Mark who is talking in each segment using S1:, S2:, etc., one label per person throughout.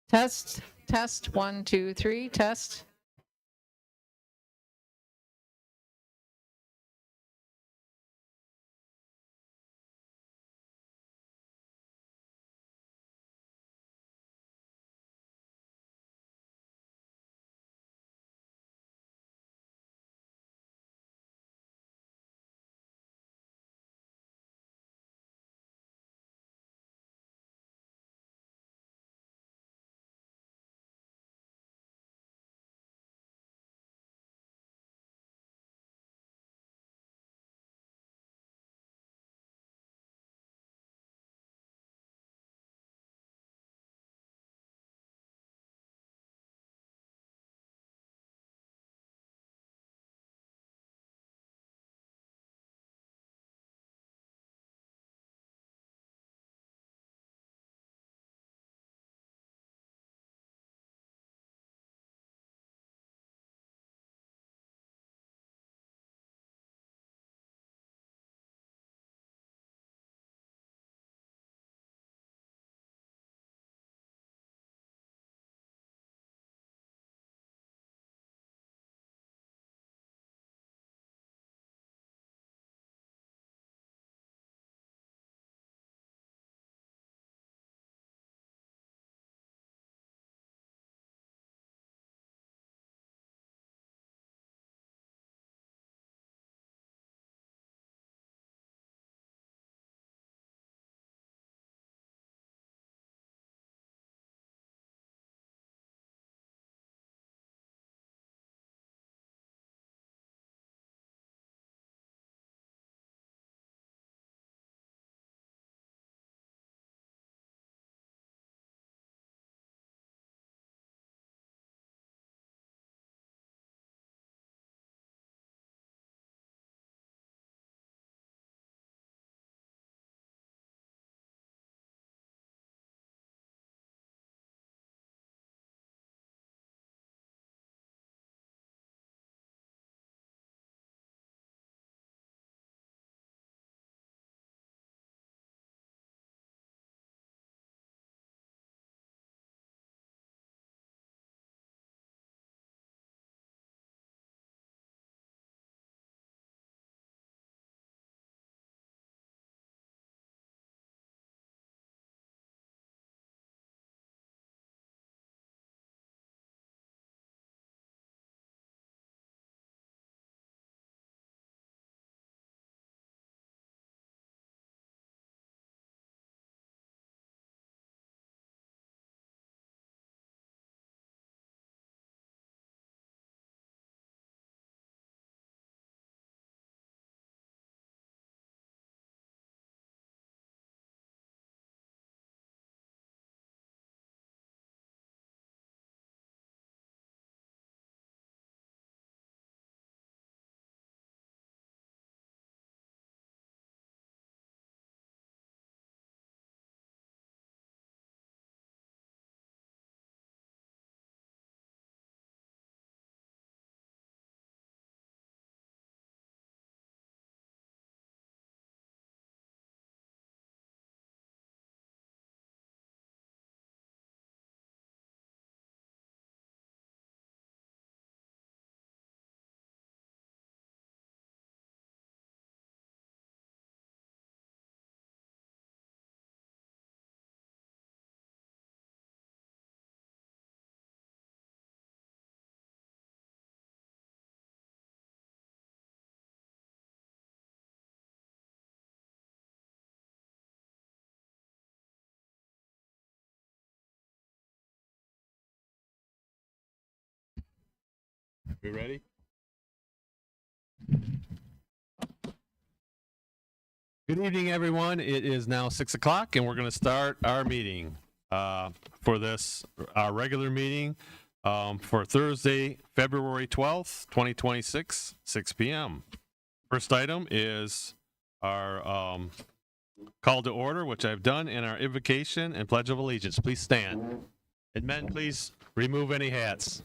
S1: Test, test, 1, 2, 3, test.
S2: We ready? Good evening, everyone. It is now 6 o'clock, and we're going to start our meeting for this, our regular meeting for Thursday, February 12th, 2026, 6 p.m. First item is our call to order, which I've done, and our invocation and pledge of allegiance. Please stand. And men, please remove any hats.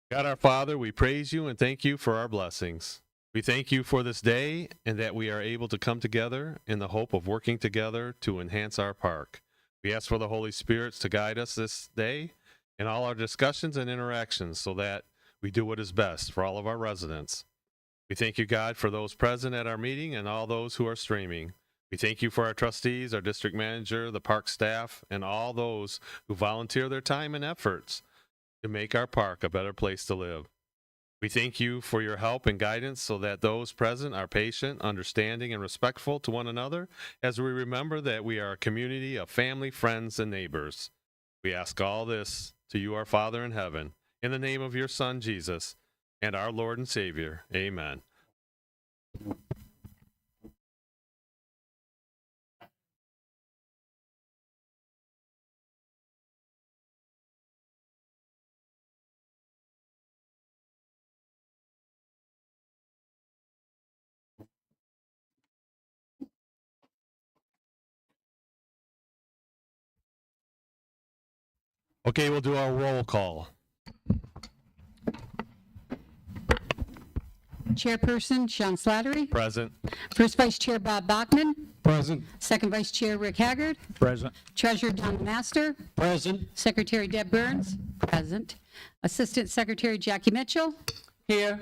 S2: God our Father, we praise you and thank you for our blessings. We thank you for this day and that we are able to come together in the hope of working together to enhance our park. We ask for the Holy Spirit to guide us this day in all our discussions and interactions so that we do what is best for all of our residents. We thank you, God, for those present at our meeting and all those who are streaming. We thank you for our trustees, our district manager, the park staff, and all those who volunteer their time and efforts to make our park a better place to live. We thank you for your help and guidance so that those present are patient, understanding, and respectful to one another as we remember that we are a community of family, friends, and neighbors. We ask all this to you, our Father in heaven, in the name of your Son, Jesus, and our Lord and Savior. Amen. Okay, we'll do our roll call.
S3: Chairperson Sean Slattery.
S2: Present.
S3: First Vice Chair Bob Bachman.
S4: Present.
S3: Second Vice Chair Rick Haggard.
S4: Present.
S3: Treasurer Don Master.
S4: Present.
S3: Secretary Deb Burns. Present. Assistant Secretary Jackie Mitchell.
S4: Here.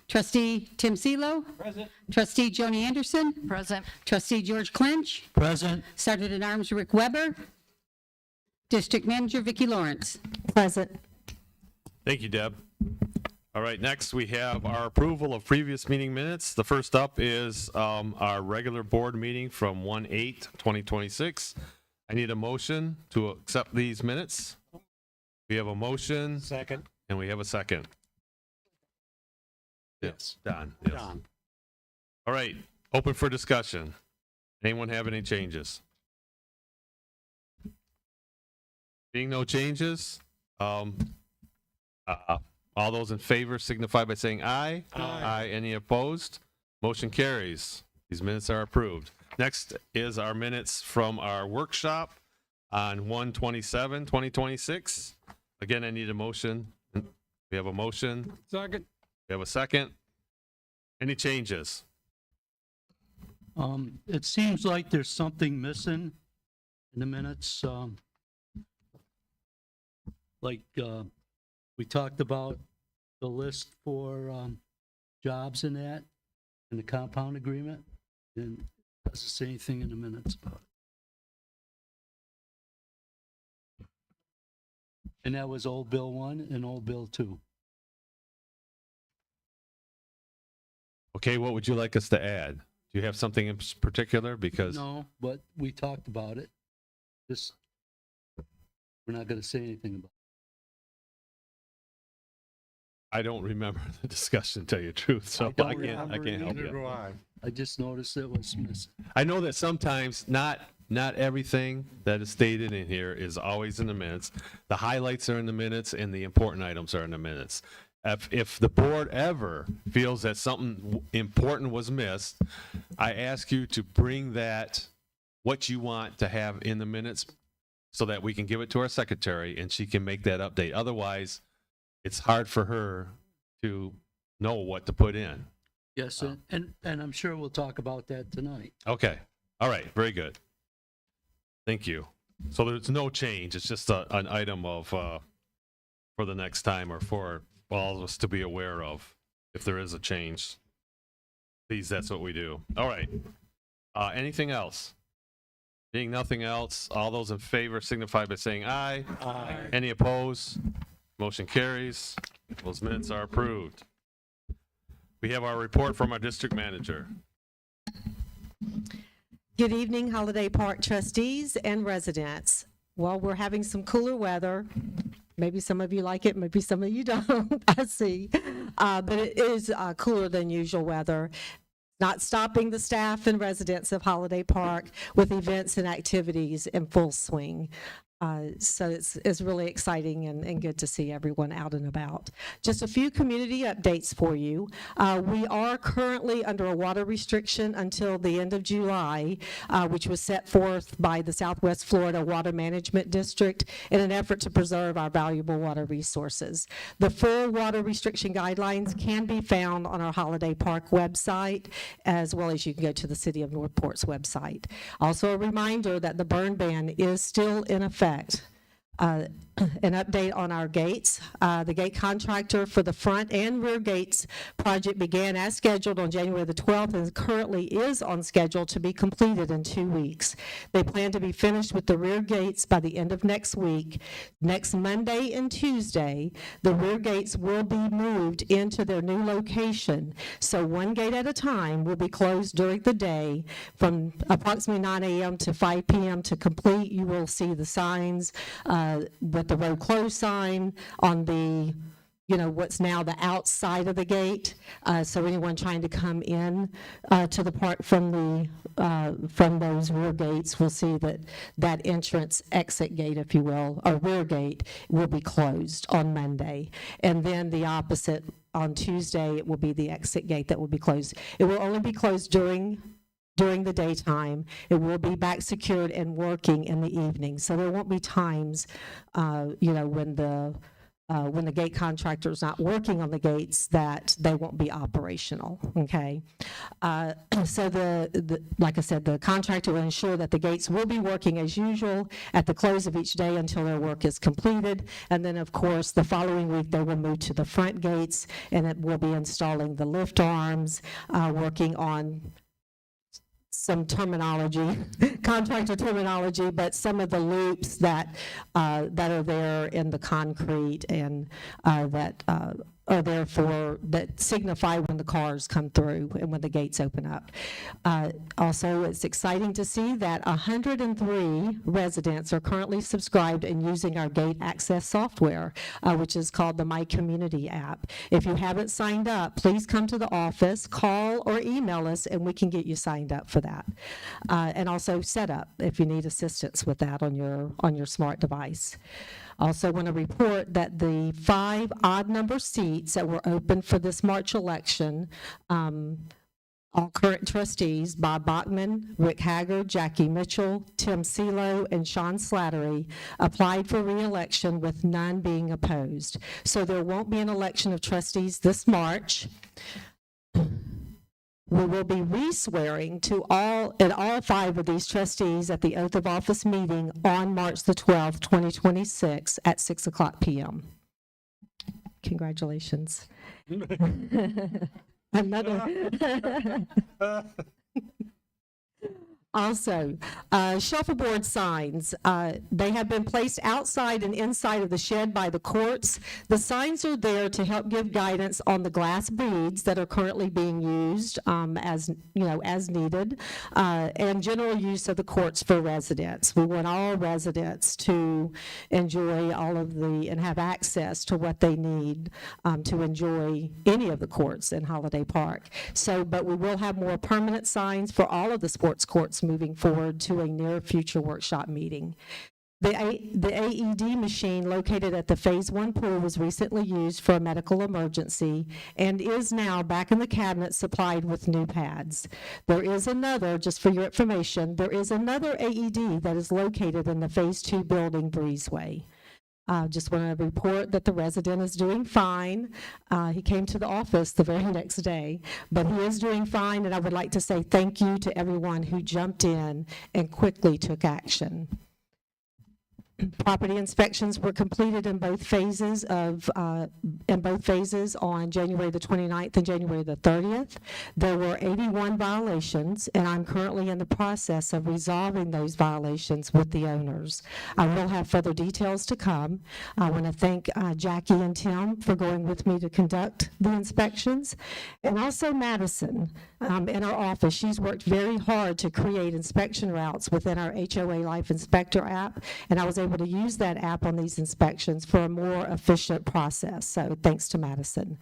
S3: Trustee Tim Celo.
S4: Present.
S3: Trustee Joni Anderson.
S1: Present.
S3: Trustee George Clinch.
S4: Present.
S3: Sergeant at Arms Rick Weber. District Manager Vicki Lawrence. Present.
S2: Thank you, Deb. All right, next we have our approval of previous meeting minutes. The first up is our regular board meeting from 1/8/2026. I need a motion to accept these minutes. We have a motion.
S4: Second.
S2: And we have a second.
S4: Yes.
S2: Don. Yes.
S4: Don.
S2: All right, open for discussion. Anyone have any changes? Being no changes, all those in favor signify by saying aye.
S4: Aye.
S2: Any opposed? Motion carries. These minutes are approved. Next is our minutes from our workshop on 1/27/2026. Again, I need a motion. We have a motion.
S4: Second.
S2: We have a second. Any changes?
S4: It seems like there's something missing in the minutes. We talked about the list for jobs and that, and the compound agreement, and it doesn't say anything in the minutes about it. And that was Old Bill 1 and Old Bill 2.
S2: Okay, what would you like us to add? Do you have something in particular? Because
S4: No, but we talked about it. Just, we're not going to say anything about it.
S2: I don't remember the discussion, to tell you the truth, so
S4: don't
S2: I can't help you.
S4: I just noticed it was missing.
S2: I know that sometimes not everything that is stated in here is always in the minutes. The highlights are in the minutes and the important items are in the minutes. If the board ever feels that something important was missed, I ask you to bring that, what you want to have in the minutes, so that we can give it to our secretary and she can make that update. Otherwise, it's hard for her to know what to put in.
S4: Yes, and I'm sure we'll talk about that tonight.
S2: Okay. All right. Very good. Thank you. So there's no change. It's just an item of for the next time, or for all of us to be aware of if there is a change. Please, that's what we do. All right. Anything else? Being nothing else, all those in favor signify by saying aye.
S4: Aye.
S2: Any opposed? Motion carries. Those minutes are approved. We have our report from our district manager.
S5: Good evening, Holiday Park trustees and residents. Well, we're having some cooler weather. Maybe some of you like it, maybe some of you don't, I see. But it is cooler than usual weather. Not stopping the staff and residents of Holiday Park with events and activities in full swing. So it's really exciting and good to see everyone out and about. Just a few community updates for you. We are currently under a water restriction until the end of July, which was set forth by the Southwest Florida Water Management District in an effort to preserve our valuable water resources. The full water restriction guidelines can be found on our Holiday Park website, as well as you can go to the City of Northport's website. Also a reminder that the burn ban is still in effect. An update on our gates. The gate contractor for the front and rear gates project began as scheduled on January the 12th and currently is on schedule to be completed in 2 weeks. They plan to be finished with the rear gates by the end of next week. Next Monday and Tuesday, the rear gates will be moved into their new location. So one gate at a time will be closed during the day from approximately 9 a.m. to 5 p.m. to complete. You will see the signs with the road closed sign on the, what's now the outside of the gate. So anyone trying to come in to the park from those rear gates will see that entrance exit gate, if you will, or rear gate, will be closed on Monday. And then the opposite on Tuesday, it will be the exit gate that will be closed. It will only be closed during the daytime. It will be back secured and working in the evening. So there won't be times, when the gate contractor is not working on the gates, that they won't be operational, okay? So like I said, the contractor will ensure that the gates will be working as usual at the close of each day until their work is completed. And then, of course, the following week, they will move to the front gates, and it will be installing the lift arms, working on some terminology, contractor terminology, but some of the loops that are there in the concrete and that are there that signify when the cars come through and when the gates open up. Also, it's exciting to see that 103 residents are currently subscribed and using our gate access software, which is called the My Community app. If you haven't signed up, please come to the office, call or email us, and we can get you signed up for that. And also set up if you need assistance with that on your smart device. Also want to report that the 5 odd number seats that were open for this March election, all current trustees, Bob Bachman, Rick Haggard, Jackie Mitchell, Tim Celo, and Sean Slattery, applied for re-election with none being opposed. So there won't be an election of trustees this March. We will be re-swearing to all 5 of these trustees at the oath of office meeting on March the 12th, 2026 at 6:00 p.m. Congratulations. Another. Also, shuffleboard signs, they have been placed outside and inside of the shed by the courts. The signs are there to help give guidance on the glass beads that are currently being used as needed, and general use of the courts for residents. We want all residents to enjoy and have access to what they need to enjoy any of the courts in Holiday Park. But we will have more permanent signs for all of the sports courts moving forward to a near future workshop meeting. The AED machine located at the Phase 1 pool was recently used for a medical emergency and is now back in the cabinet supplied with new pads. There is another, just for your information, there is another AED that is located in the Phase 2 building breezeway. Just want to report that the resident is doing fine. He came to the office the very next day, but he is doing fine, and I would like to say thank you to everyone who jumped in and quickly took action. Property inspections were completed in both phases on January the 29th and January the 30th. There were 81 violations, and I'm currently in the process of resolving those violations with the owners. I will have further details to come. I want to thank Jackie and Tim for going with me to conduct the inspections, and also Madison in our office. She's worked very hard to create inspection routes within our HOA Life Inspector app, and I was able to use that app on these inspections for a more efficient process. So thanks to Madison.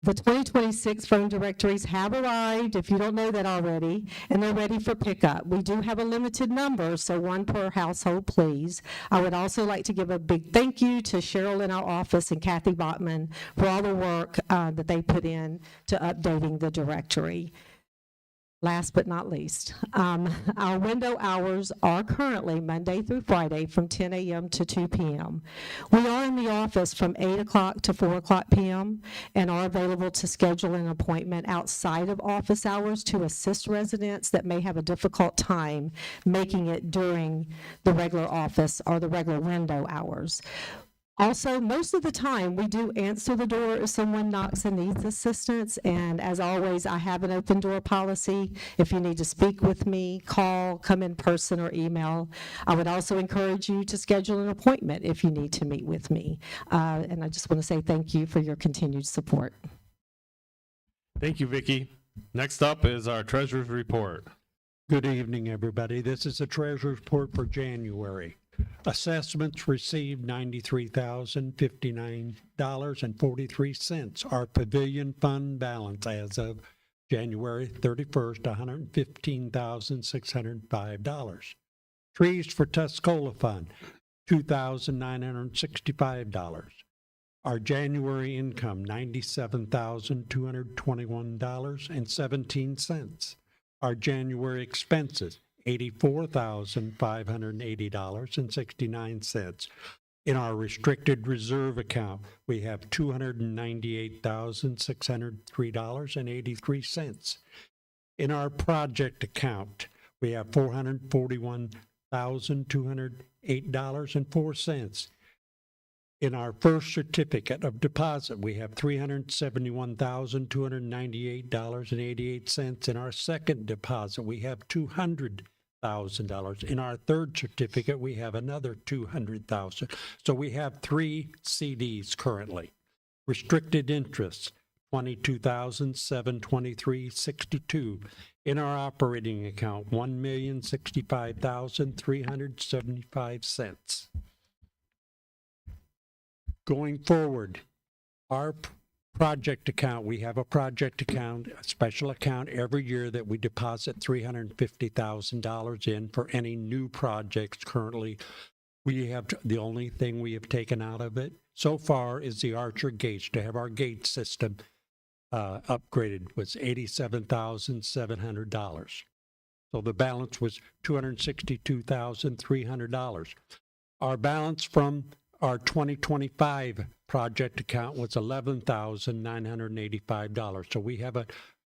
S5: The 2026 phone directories have arrived, if you don't know that already, and they're ready for pickup. We do have a limited number, so one per household, please. I would also like to give a big thank you to Cheryl in our office and Kathy Botman for all the work that they put in to updating the directory. Last but not least, our window hours are currently Monday through Friday from 10 a.m. to 2 p.m. We are in the office from 8 o'clock to 4 o'clock p.m. and are available to schedule an appointment outside of office hours to assist residents that may have a difficult time making it during the regular office or the regular window hours. Also, most of the time, we do answer the door if someone knocks and needs assistance, and as always, I have an open door policy. If you need to speak with me, call, come in person, or email. I would also encourage you to schedule an appointment if you need to meet with me. And I just want to say thank you for your continued support.
S2: Thank you, Vicki. Next up is our treasurer's report.
S6: Good evening, everybody. This is the treasurer's report for January. Assessments received $93,059.43. Our pavilion fund balance as of January 31st, $115,605. Trees for Tuscola Fund, $2,965. Our January income, $97,221.17. Our January expenses, $84,580.69. In our restricted reserve account, we have $298,603.83. In our project account, we have $441,208.04. In our first certificate of deposit, we have $371,298.88. In our second deposit, we have $200,000. In our third certificate, we have another $200,000. So we have 3 CDs currently. Restricted interest, $22,723.62. In our operating account, $1,065,375. Going forward, our project account, we have a project account, a special account every year that we deposit $350,000 in for any new projects currently. We have, the only thing we have taken out of it so far is the Archer gates. To have our gate system upgraded was $87,700. So the balance was $262,300. Our balance from our 2025 project account was $11,985. So we have a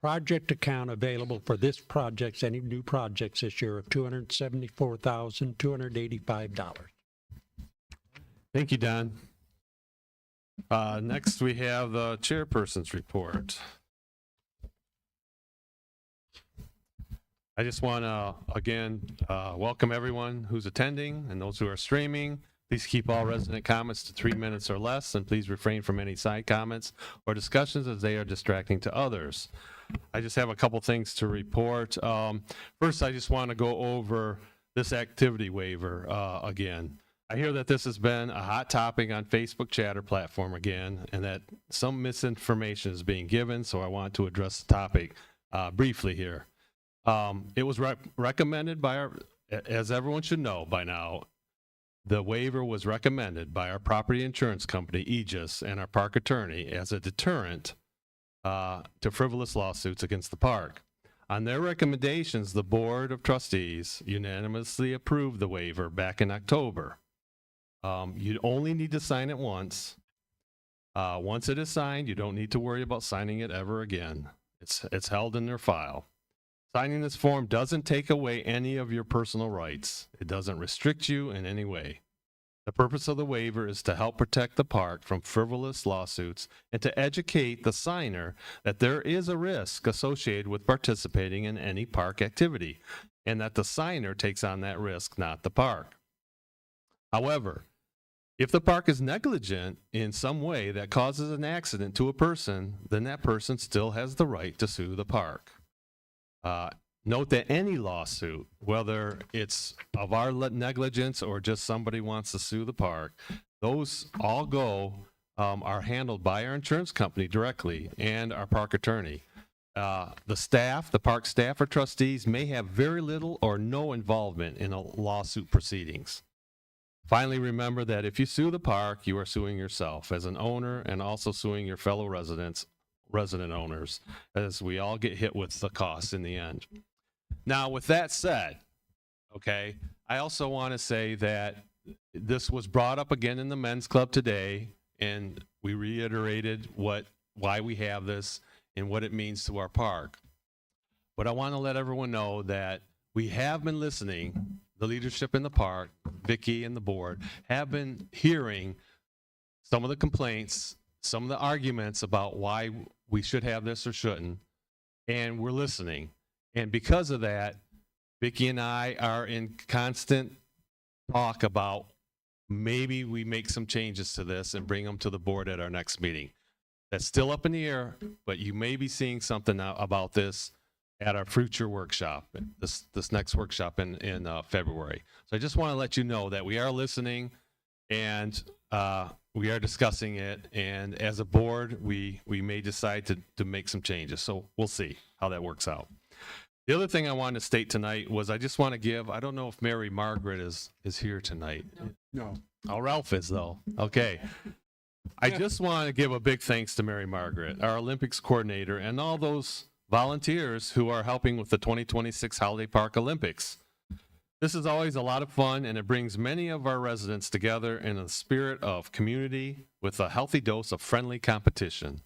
S6: project account available for this project, any new projects this year, of $274,285.
S2: Thank you, Don. Next, we have the chairperson's report. I just want to, again, welcome everyone who's attending and those who are streaming. Please keep all resident comments to 3 minutes or less, and please refrain from any side comments or discussions as they are distracting to others. I just have a couple things to report. First, I just want to go over this activity waiver again. I hear that this has been a hot topic on Facebook chatter platform again, and that some misinformation is being given, so I want to address the topic briefly here. It was recommended by our, as everyone should know by now, the waiver was recommended by our property insurance company, Aegis, and our park attorney as a deterrent to frivolous lawsuits against the park. On their recommendations, the Board of Trustees unanimously approved the waiver back in October. You only need to sign it once. Once it is signed, you don't need to worry about signing it ever again. It's held in their file. Signing this form doesn't take away any of your personal rights. It doesn't restrict you in any way. The purpose of the waiver is to help protect the park from frivolous lawsuits and to educate the signer that there is a risk associated with participating in any park activity, and that the signer takes on that risk, not the park. However, if the park is negligent in some way that causes an accident to a person, then that person still has the right to sue the park. Note that any lawsuit, whether it's of our negligence or just somebody wants to sue the park, those all go are handled by our insurance company directly and our park attorney. The staff, the park staff or trustees may have very little or no involvement in a lawsuit proceedings. Finally, remember that if you sue the park, you are suing yourself as an owner and also suing your fellow resident owners, as we all get hit with the costs in the end. Now, with that said, okay, I also want to say that this was brought up again in the men's club today, and we reiterated why we have this and what it means to our park. But I want to let everyone know that we have been listening. The leadership in the park, Vicky and the board, have been hearing some of the complaints, some of the arguments about why we should have this or shouldn't, and we're listening. And because of that, Vicky and I are in constant talk about maybe we make some changes to this and bring them to the board at our next meeting. That's still up in the air, but you may be seeing something now about this at our future workshop, this next workshop in February. So I just want to let you know that we are listening and we are discussing it. And as a board, we may decide to make some changes. So we'll see how that works out. The other thing I wanted to state tonight was I just want to give, I don't know if Mary Margaret is here tonight.
S6: No.
S2: Oh, Ralph is though. Okay. I just want to give a big thanks to Mary Margaret, our Olympics coordinator, and all those volunteers who are helping with the 2026 Holiday Park Olympics. This is always a lot of fun, and it brings many of our residents together in a spirit of community with a healthy dose of friendly competition.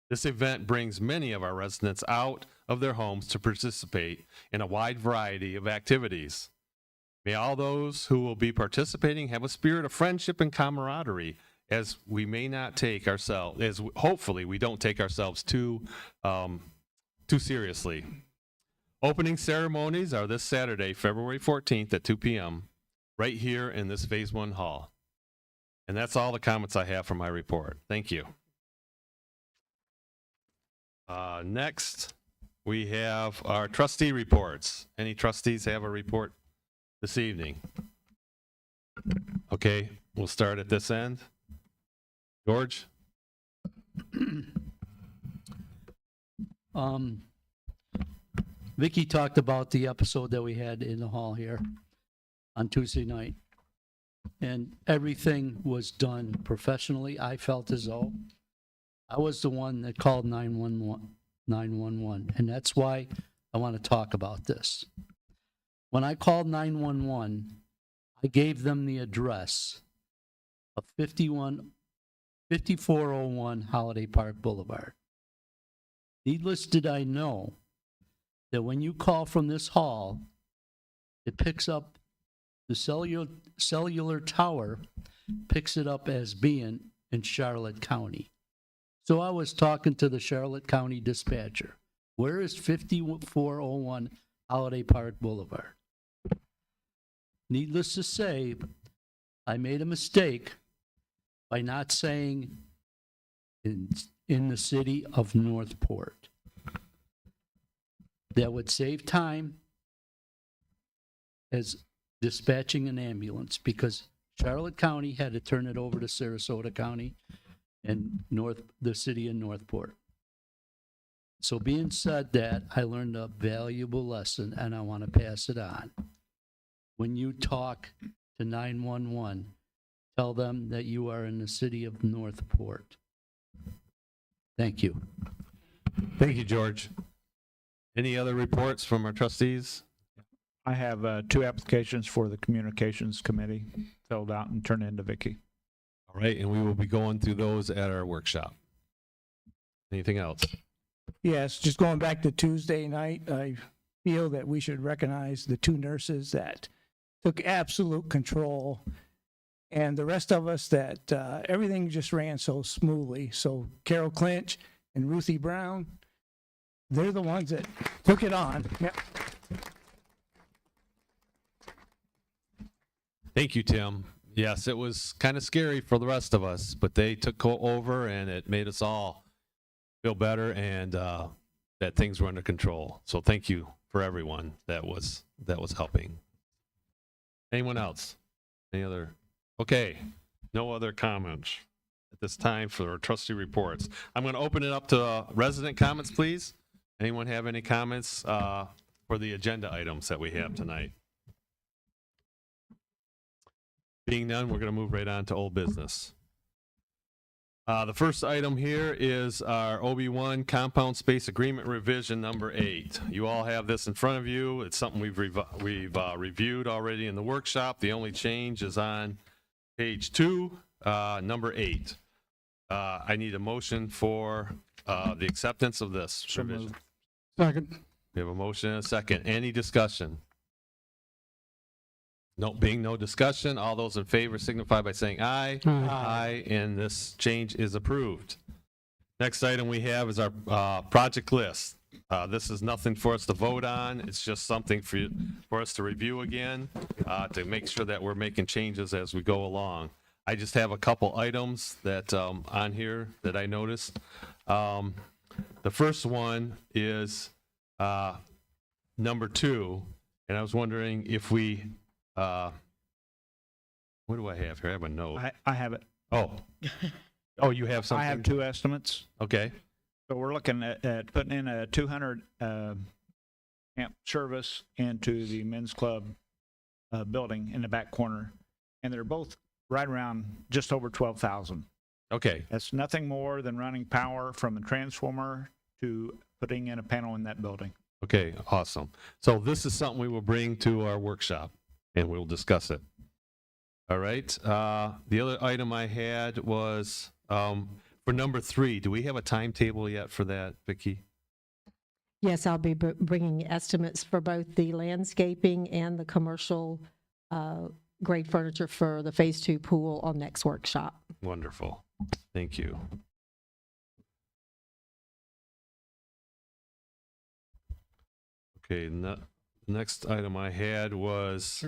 S2: This event brings many of our residents out of their homes to participate in a wide variety of activities. May all those who will be participating have a spirit of friendship and camaraderie, as we may not take ourselves, as hopefully we don't take ourselves too seriously. Opening ceremonies are this Saturday, February 14th at 2 p.m., right here in this Phase 1 hall. And that's all the comments I have for my report. Thank you. Next, we have our trustee reports. Any trustees have a report this evening? Okay, we'll start at this end. George?
S4: Vicky talked about the episode that we had in the hall here on Tuesday night. And everything was done professionally. I felt as though I was the one that called 911. And that's why I want to talk about this. When I called 911, I gave them the address of 5401 Holiday Park Boulevard. Needless did I know that when you call from this hall, it picks up the cellular tower, picks it up as being in Charlotte County. So I was talking to the Charlotte County dispatcher. Where is 5401 Holiday Park Boulevard? Needless to say, I made a mistake by not saying in the city of Northport. That would save time as dispatching an ambulance, because Charlotte County had to turn it over to Sarasota County and the city of Northport. So being said that, I learned a valuable lesson and I want to pass it on. When you talk to 911, tell them that you are in the city of Northport. Thank you.
S2: Thank you, George. Any other reports from our trustees?
S7: I have 2 applications for the Communications Committee filled out and turned in to Vicky.
S2: All right, and we will be going through those at our workshop. Anything else?
S8: Yes, just going back to Tuesday night, I feel that we should recognize the 2 nurses that took absolute control, and the rest of us that everything just ran so smoothly. So Carol Clinch and Ruthie Brown, they're the ones that took it on. Yep.
S2: Thank you, Tim. Yes, it was kind of scary for the rest of us, but they took over and it made us all feel better and that things were under control. So thank you for everyone that was helping. Anyone else? Any other? Okay, no other comments. at this time for our trustee reports. I'm going to open it up to resident comments, please. Anyone have any comments for the agenda items that we have tonight? Being none, we're going to move right on to old business. The first item here is our OB1 Compound Space Agreement Revision number 8. You all have this in front of you. It's something we've reviewed already in the workshop. The only change is on page 2, number 8. I need a motion for the acceptance of this
S7: So
S2: revision.
S7: moved.
S6: Second.
S2: We have a motion and a second. Any discussion? No, being no discussion, all those in favor signify by saying aye. Aye, and this change is approved. Next item we have is our project list. This is nothing for us to vote on. It's just something for us to review again, to make sure that we're making changes as we go along. I just have a couple items that on here that I noticed. The first one is number 2, and I was wondering if we, what do I have here? I have a note.
S7: I have it.
S2: Oh, you have something?
S7: I have 2 estimates.
S2: Okay,
S7: So we're looking at putting in a 200 amp service into the men's club building in the back corner, and they're both right around just over 12,000.
S2: okay,
S7: That's nothing more than running power from a transformer to putting in a panel in that building.
S2: okay, awesome. So this is something we will bring to our workshop, and we'll discuss it. All right, the other item I had was for number 3. Do we have a timetable yet for that, Vicki?
S5: Yes, I'll be bringing estimates for both the landscaping and the commercial grade furniture for the Phase 2 pool on next workshop.
S2: Wonderful, thank you. Okay, next item I had was,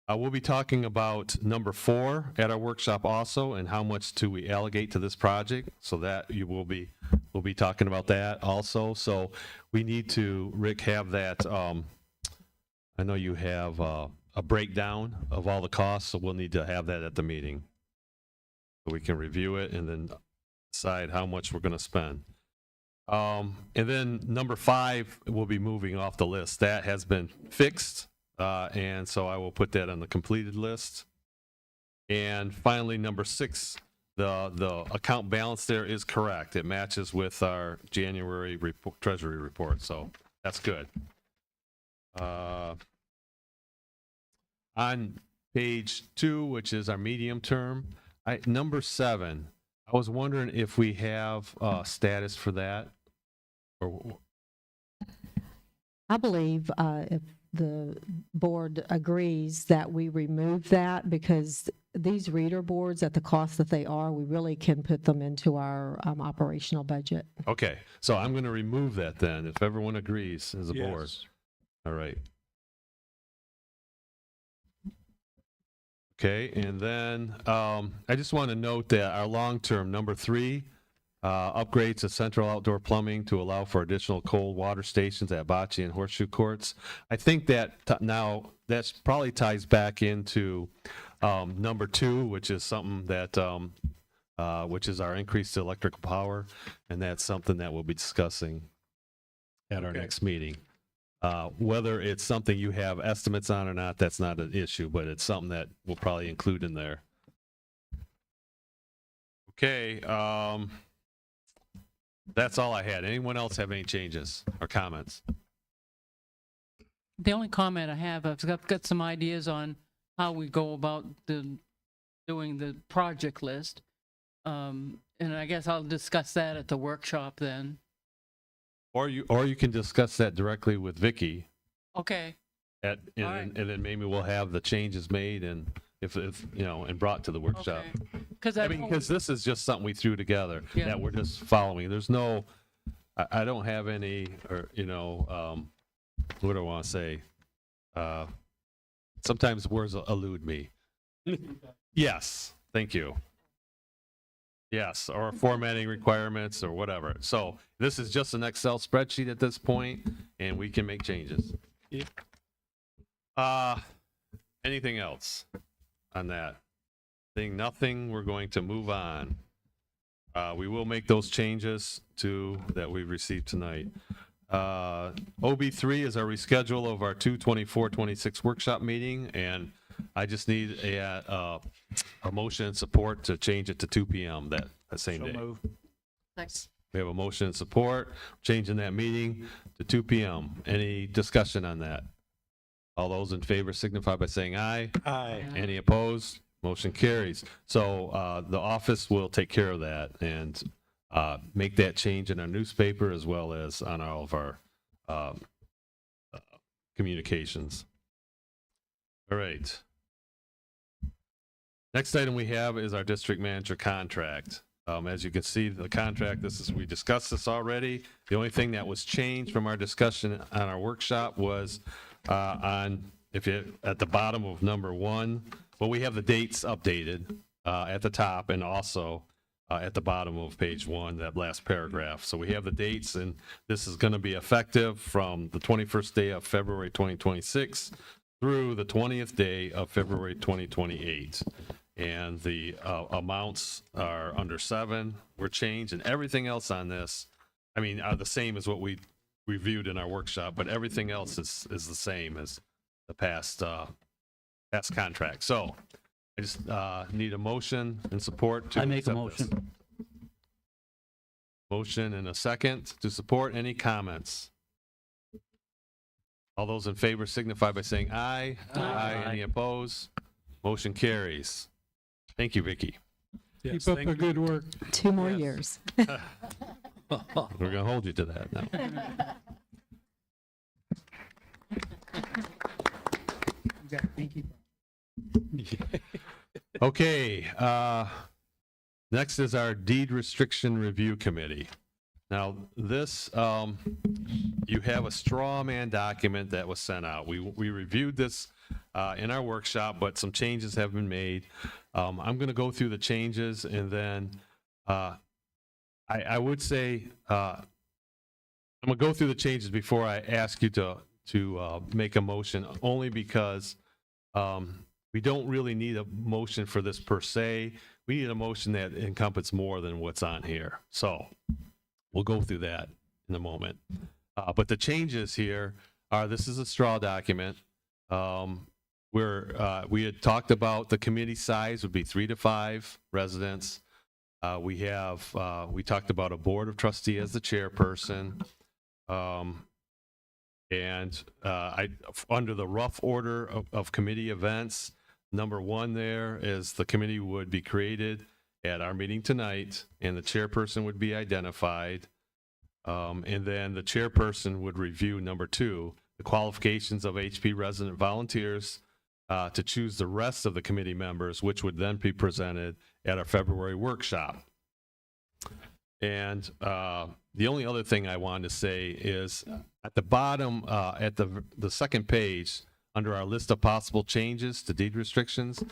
S2: we'll be talking about number 4 at our workshop also, and how much do we allocate to this project, so that we'll be talking about that also. So we need to, Rick, have that, I know you have a breakdown of all the costs, so we'll need to have that at the meeting, so we can review it and then decide how much we're going to spend. And then number 5 will be moving off the list. That has been fixed, and so I will put that on the completed list. And finally, number 6, the account balance there is correct. It matches with our January treasury report, so that's good. On page 2, which is our medium term, number 7, I was wondering if we have status for that. Or,
S5: I believe if the board agrees that we remove that, because these reader boards at the cost that they are, we really can put them into our operational budget.
S2: okay, so I'm going to remove that then, if everyone agrees as a board.
S6: Yes.
S2: All right. Okay, and then I just want to note that our long-term, number 3, upgrades to central outdoor plumbing to allow for additional cold water stations at Bocce and Horseshoe Courts. I think that now that's probably ties back into number 2, which is something that, which is our increase to electrical power, and that's something that we'll be discussing at our next meeting. Whether it's something you have estimates on or not, that's not an issue, but it's something that we'll probably include in there. Okay, that's all I had. Anyone else have any changes or comments?
S9: The only comment I have, I've got some ideas on how we go about doing the project list. And I guess I'll discuss that at the workshop then.
S2: Or you can discuss that directly with Vicki
S9: Okay.
S2: and
S9: right.
S2: then maybe we'll have the changes made and if you know, and brought to the workshop.
S9: Okay. Because
S2: I mean, because this is just something we threw together
S9: Yeah.
S2: that we're just following. There's no, I don't have any, or, you know, what do I want to say? Sometimes words elude me. Yes, thank you. Yes, or formatting requirements or whatever. So this is just an Excel spreadsheet at this point, and we can make changes. Anything else? on that? Seeing nothing, we're going to move on. We will make those changes that we received tonight. OB3 is our reschedule of our 2/24/26 workshop meeting, and I just need a motion and support to change it to 2 p.m. that same
S7: So
S2: day.
S7: move.
S1: Next.
S2: We have a motion and support, changing that meeting to 2 p.m. Any discussion on that? All those in favor signify by saying aye.
S6: Aye.
S2: Any opposed? Motion carries. So the office will take care of that and make that change in our newspaper as well as on all of our communications. All right. Next item we have is our district manager contract. As you can see, the contract, we discussed this already. The only thing that was changed from our discussion on our workshop was at the bottom of number 1, well, we have the dates updated at the top and also at the bottom of page 1, that last paragraph. So we have the dates, and this is going to be effective from the 21st day of February 2026 through the 20th day of February 2028. And the amounts are under 7 were changed, and everything else on this, are the same as what we reviewed in our workshop, but everything else is the same as the past contract. So I just need a motion and support to
S4: I make a
S2: accept this.
S4: motion.
S2: Motion and a second to support. Any comments? All those in favor signify by saying aye. Aye. Any opposed? Motion carries. Thank you, Vicky.
S6: Yes,
S10: Keep up
S6: thank
S10: the
S6: you.
S10: good work.
S5: 2 more
S2: Yes.
S5: years.
S2: We're going to hold you to that now. Okay, next is our deed restriction review committee. Now, this, you have a straw man document that was sent out. We reviewed this in our workshop, but some changes have been made. I'm going to go through the changes, and then I would say, I'm going to go through the changes before I ask you to make a motion, only because we don't really need a motion for this per se. We need a motion that encompasses more than what's on here. So we'll go through that in a moment. But the changes here are, this is a straw document. We had talked about the committee size would be 3 to 5 residents. We talked about a board of trustee as the chairperson. Under the rough order of committee events, number 1 there is the committee would be created at our meeting tonight, and the chairperson would be identified. And then the chairperson would review, number 2, the qualifications of HP resident volunteers to choose the rest of the committee members, which would then be presented at our February workshop. And the only other thing I wanted to say is at the bottom, at the second page, under our list of possible changes to deed restrictions,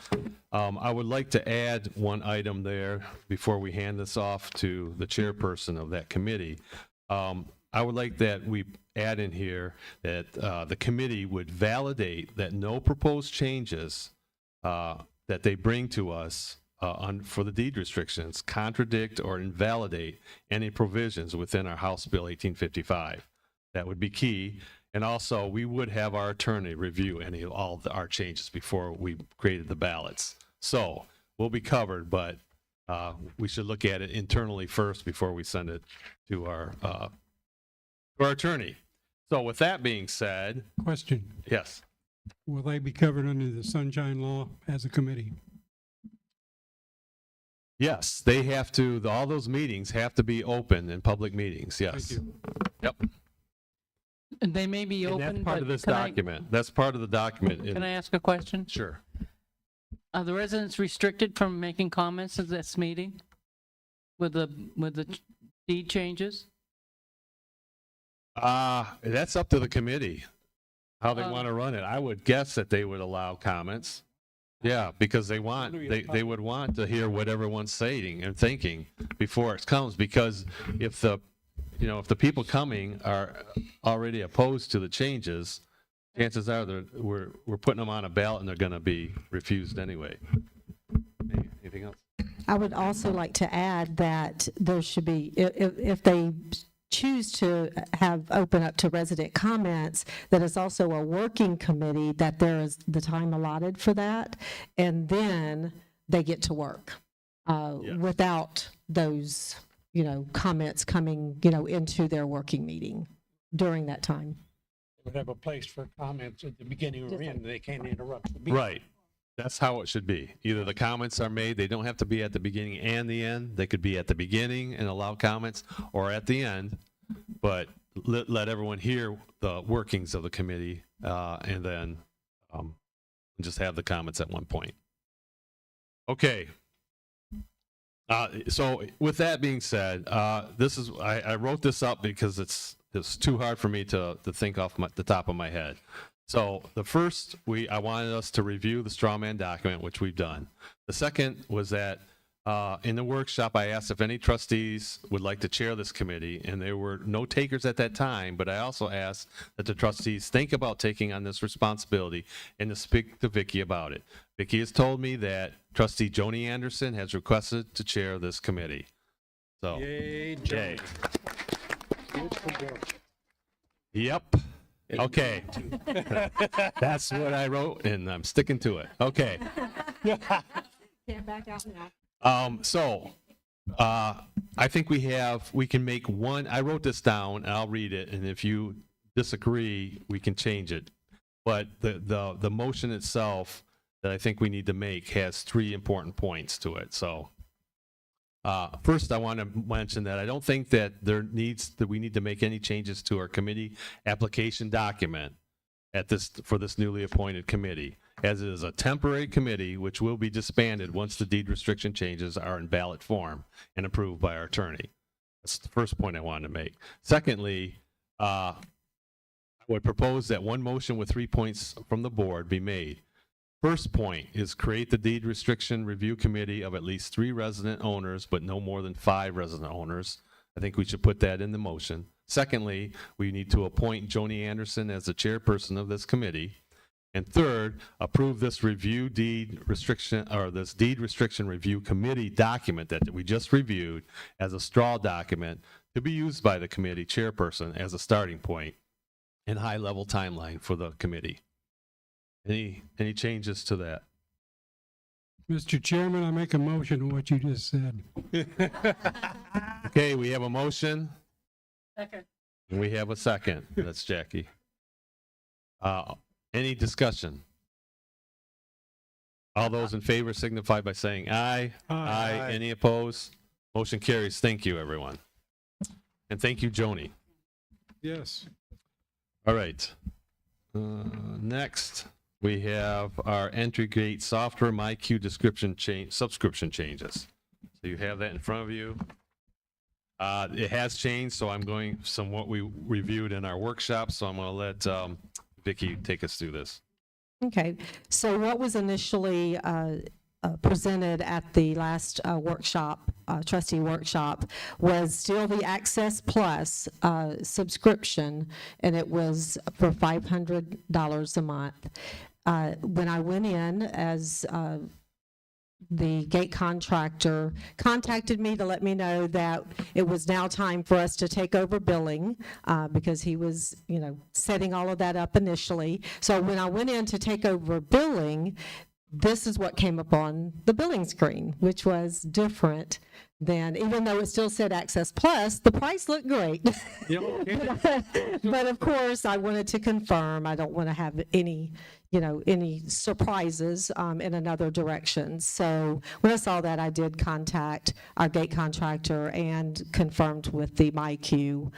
S2: I would like to add one item there before we hand this off to the chairperson of that committee. I would like that we add in here that the committee would validate that no proposed changes that they bring to us for the deed restrictions contradict or invalidate any provisions within our House Bill 1855. That would be key. And also, we would have our attorney review all of our changes before we created the ballots. So we'll be covered, but we should look at it internally first before we send it to our attorney. So with that being said,
S10: Question,
S2: yes.
S10: will they be covered under the sunshine law as a committee?
S2: Yes, they have to, all those meetings have to be open in public meetings, yes.
S10: Thank you.
S2: Yep.
S9: And they may be
S2: And
S9: open,
S2: that's part
S9: but
S2: of this
S9: can I-
S2: document. That's part of the document.
S9: Can I ask a question?
S2: Sure.
S9: Are the residents restricted from making comments at this meeting with the deed changes?
S2: That's up to the committee, how they
S9: Oh.
S2: want to run it. I would guess that they would allow comments. Yeah, because they would want to hear what everyone's saying and thinking before it comes, because if the people coming are already opposed to the changes, chances are we're putting them on a ballot and they're going to be refused anyway. Anything else?
S5: I would also like to add that there should be, if they choose to have open up to resident comments, that it's also a working committee, that there is the time allotted for that, and then they get to work without those, comments coming, into their working meeting during that time.
S6: Would have a place for comments at the beginning or end. They can't interrupt the meeting.
S2: Right. That's how it should be. Either the comments are made, they don't have to be at the beginning and the end. They could be at the beginning and allow comments, or at the end, but let everyone hear the workings of the committee, and then just have the comments at one point. Okay. So with that being said, I wrote this up because it's too hard for me to think off the top of my head. So the first, I wanted us to review the straw man document, which we've done. The second was that in the workshop, I asked if any trustees would like to chair this committee, and there were no takers at that time, but I also asked that the trustees think about taking on this responsibility and to speak to Vicki about it. Vicki has told me that trustee Joni Anderson has requested to chair this committee. So,
S6: Yay,
S2: yay.
S6: Good for Joe.
S2: Yep. Okay. That's what I wrote, and I'm sticking to it. Okay.
S5: Can't back out now.
S2: So, I think we can make one, I wrote this down, and I'll read it, and if you disagree, we can change it. But the motion itself that I think we need to make has 3 important points to it. So, first, I want to mention that I don't think that we need to make any changes to our committee application document for this newly appointed committee, as it is a temporary committee which will be disbanded once the deed restriction changes are in ballot form and approved by our attorney. That's the first point I wanted to make. Secondly, I would propose that one motion with 3 points from the board be made. First point is create the deed restriction review committee of at least 3 resident owners, but no more than 5 resident owners. I think we should put that in the motion. Secondly, we need to appoint Joni Anderson as the chairperson of this committee. And third, approve this deed restriction review committee document that we just reviewed as a straw document to be used by the committee chairperson as a starting point and high-level timeline for the committee. Any changes to that?
S10: Mr. Chairman, I make a motion to what you just said.
S2: Okay, we have a motion.
S9: Second.
S2: And we have a second. That's Jackie. Any discussion? All those in favor signify by saying aye.
S10: Aye.
S2: Any opposed? Motion carries. Thank you, everyone. And thank you, Joni.
S10: Yes.
S2: All right. Next, we have our entry gate software MyQ subscription changes. So you have that in front of you. It has changed, so I'm going from what we reviewed in our workshop, so I'm going to let Vicki take us through this.
S5: Okay, so what was initially presented at the last workshop, trustee workshop, was still the Access Plus subscription, and it was for $500 a month. When I went in, as the gate contractor contacted me to let me know that it was now time for us to take over billing, because he was, setting all of that up initially. So when I went in to take over billing, this is what came up on the billing screen, which was different than, even though it still said Access Plus, the price looked great. But of course, I wanted to confirm. I don't want to have any surprises in another direction. So when I saw that, I did contact our gate contractor and confirmed with the MyQ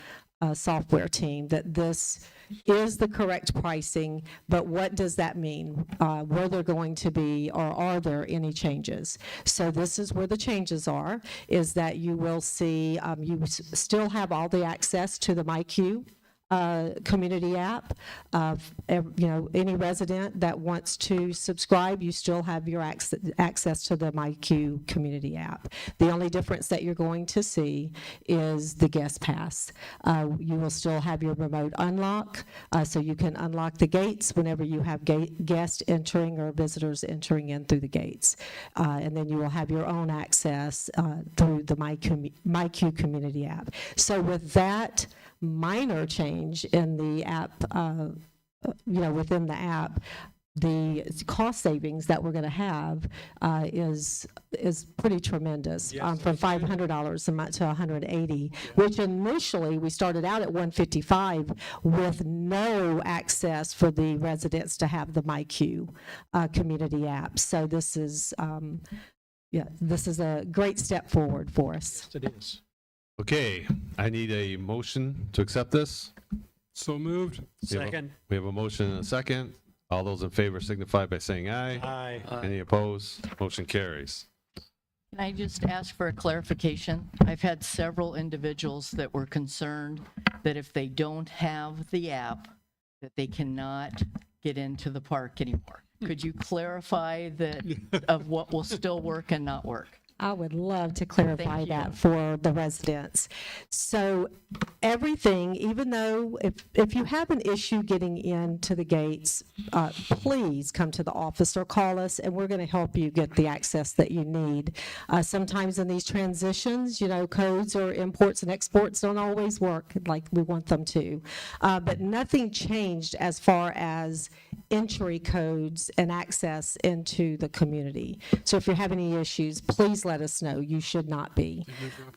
S5: software team that this is the correct pricing, but what does that mean? Were there going to be, or are there any changes? So this is where the changes are, is that you will see, you still have all the access to the MyQ community app. Any resident that wants to subscribe, you still have your access to the MyQ community app. The only difference that you're going to see is the guest pass. You will still have your remote unlock, so you can unlock the gates whenever you have guests entering or visitors entering in through the gates. And then you will have your own access through the MyQ community app. So with that minor change in the app, within the app, the cost savings that we're going to have is pretty tremendous, from $500 a month to $180, which initially we started out at $155 with no access for the residents to have the MyQ community app. So this is a great step forward for us.
S6: Yes, it is.
S2: Okay, I need a motion to accept this.
S10: So moved.
S6: Second.
S2: We have a motion and a second. All those in favor signify by saying aye.
S6: Aye.
S2: Any opposed? Motion carries.
S11: Can I just ask for a clarification? I've had several individuals that were concerned that if they don't have the app, that they cannot get into the park anymore. Could you clarify that of what will still work and not work?
S5: I would love to clarify
S11: Thank you.
S5: that for the residents. So everything, even though if you have an issue getting into the gates, please come to the office or call us, and we're going to help you get the access that you need. Sometimes in these transitions, codes or imports and exports don't always work like we want them to. But nothing changed as far as entry codes and access into the community. So if you're having any issues, please let us know. You should not be.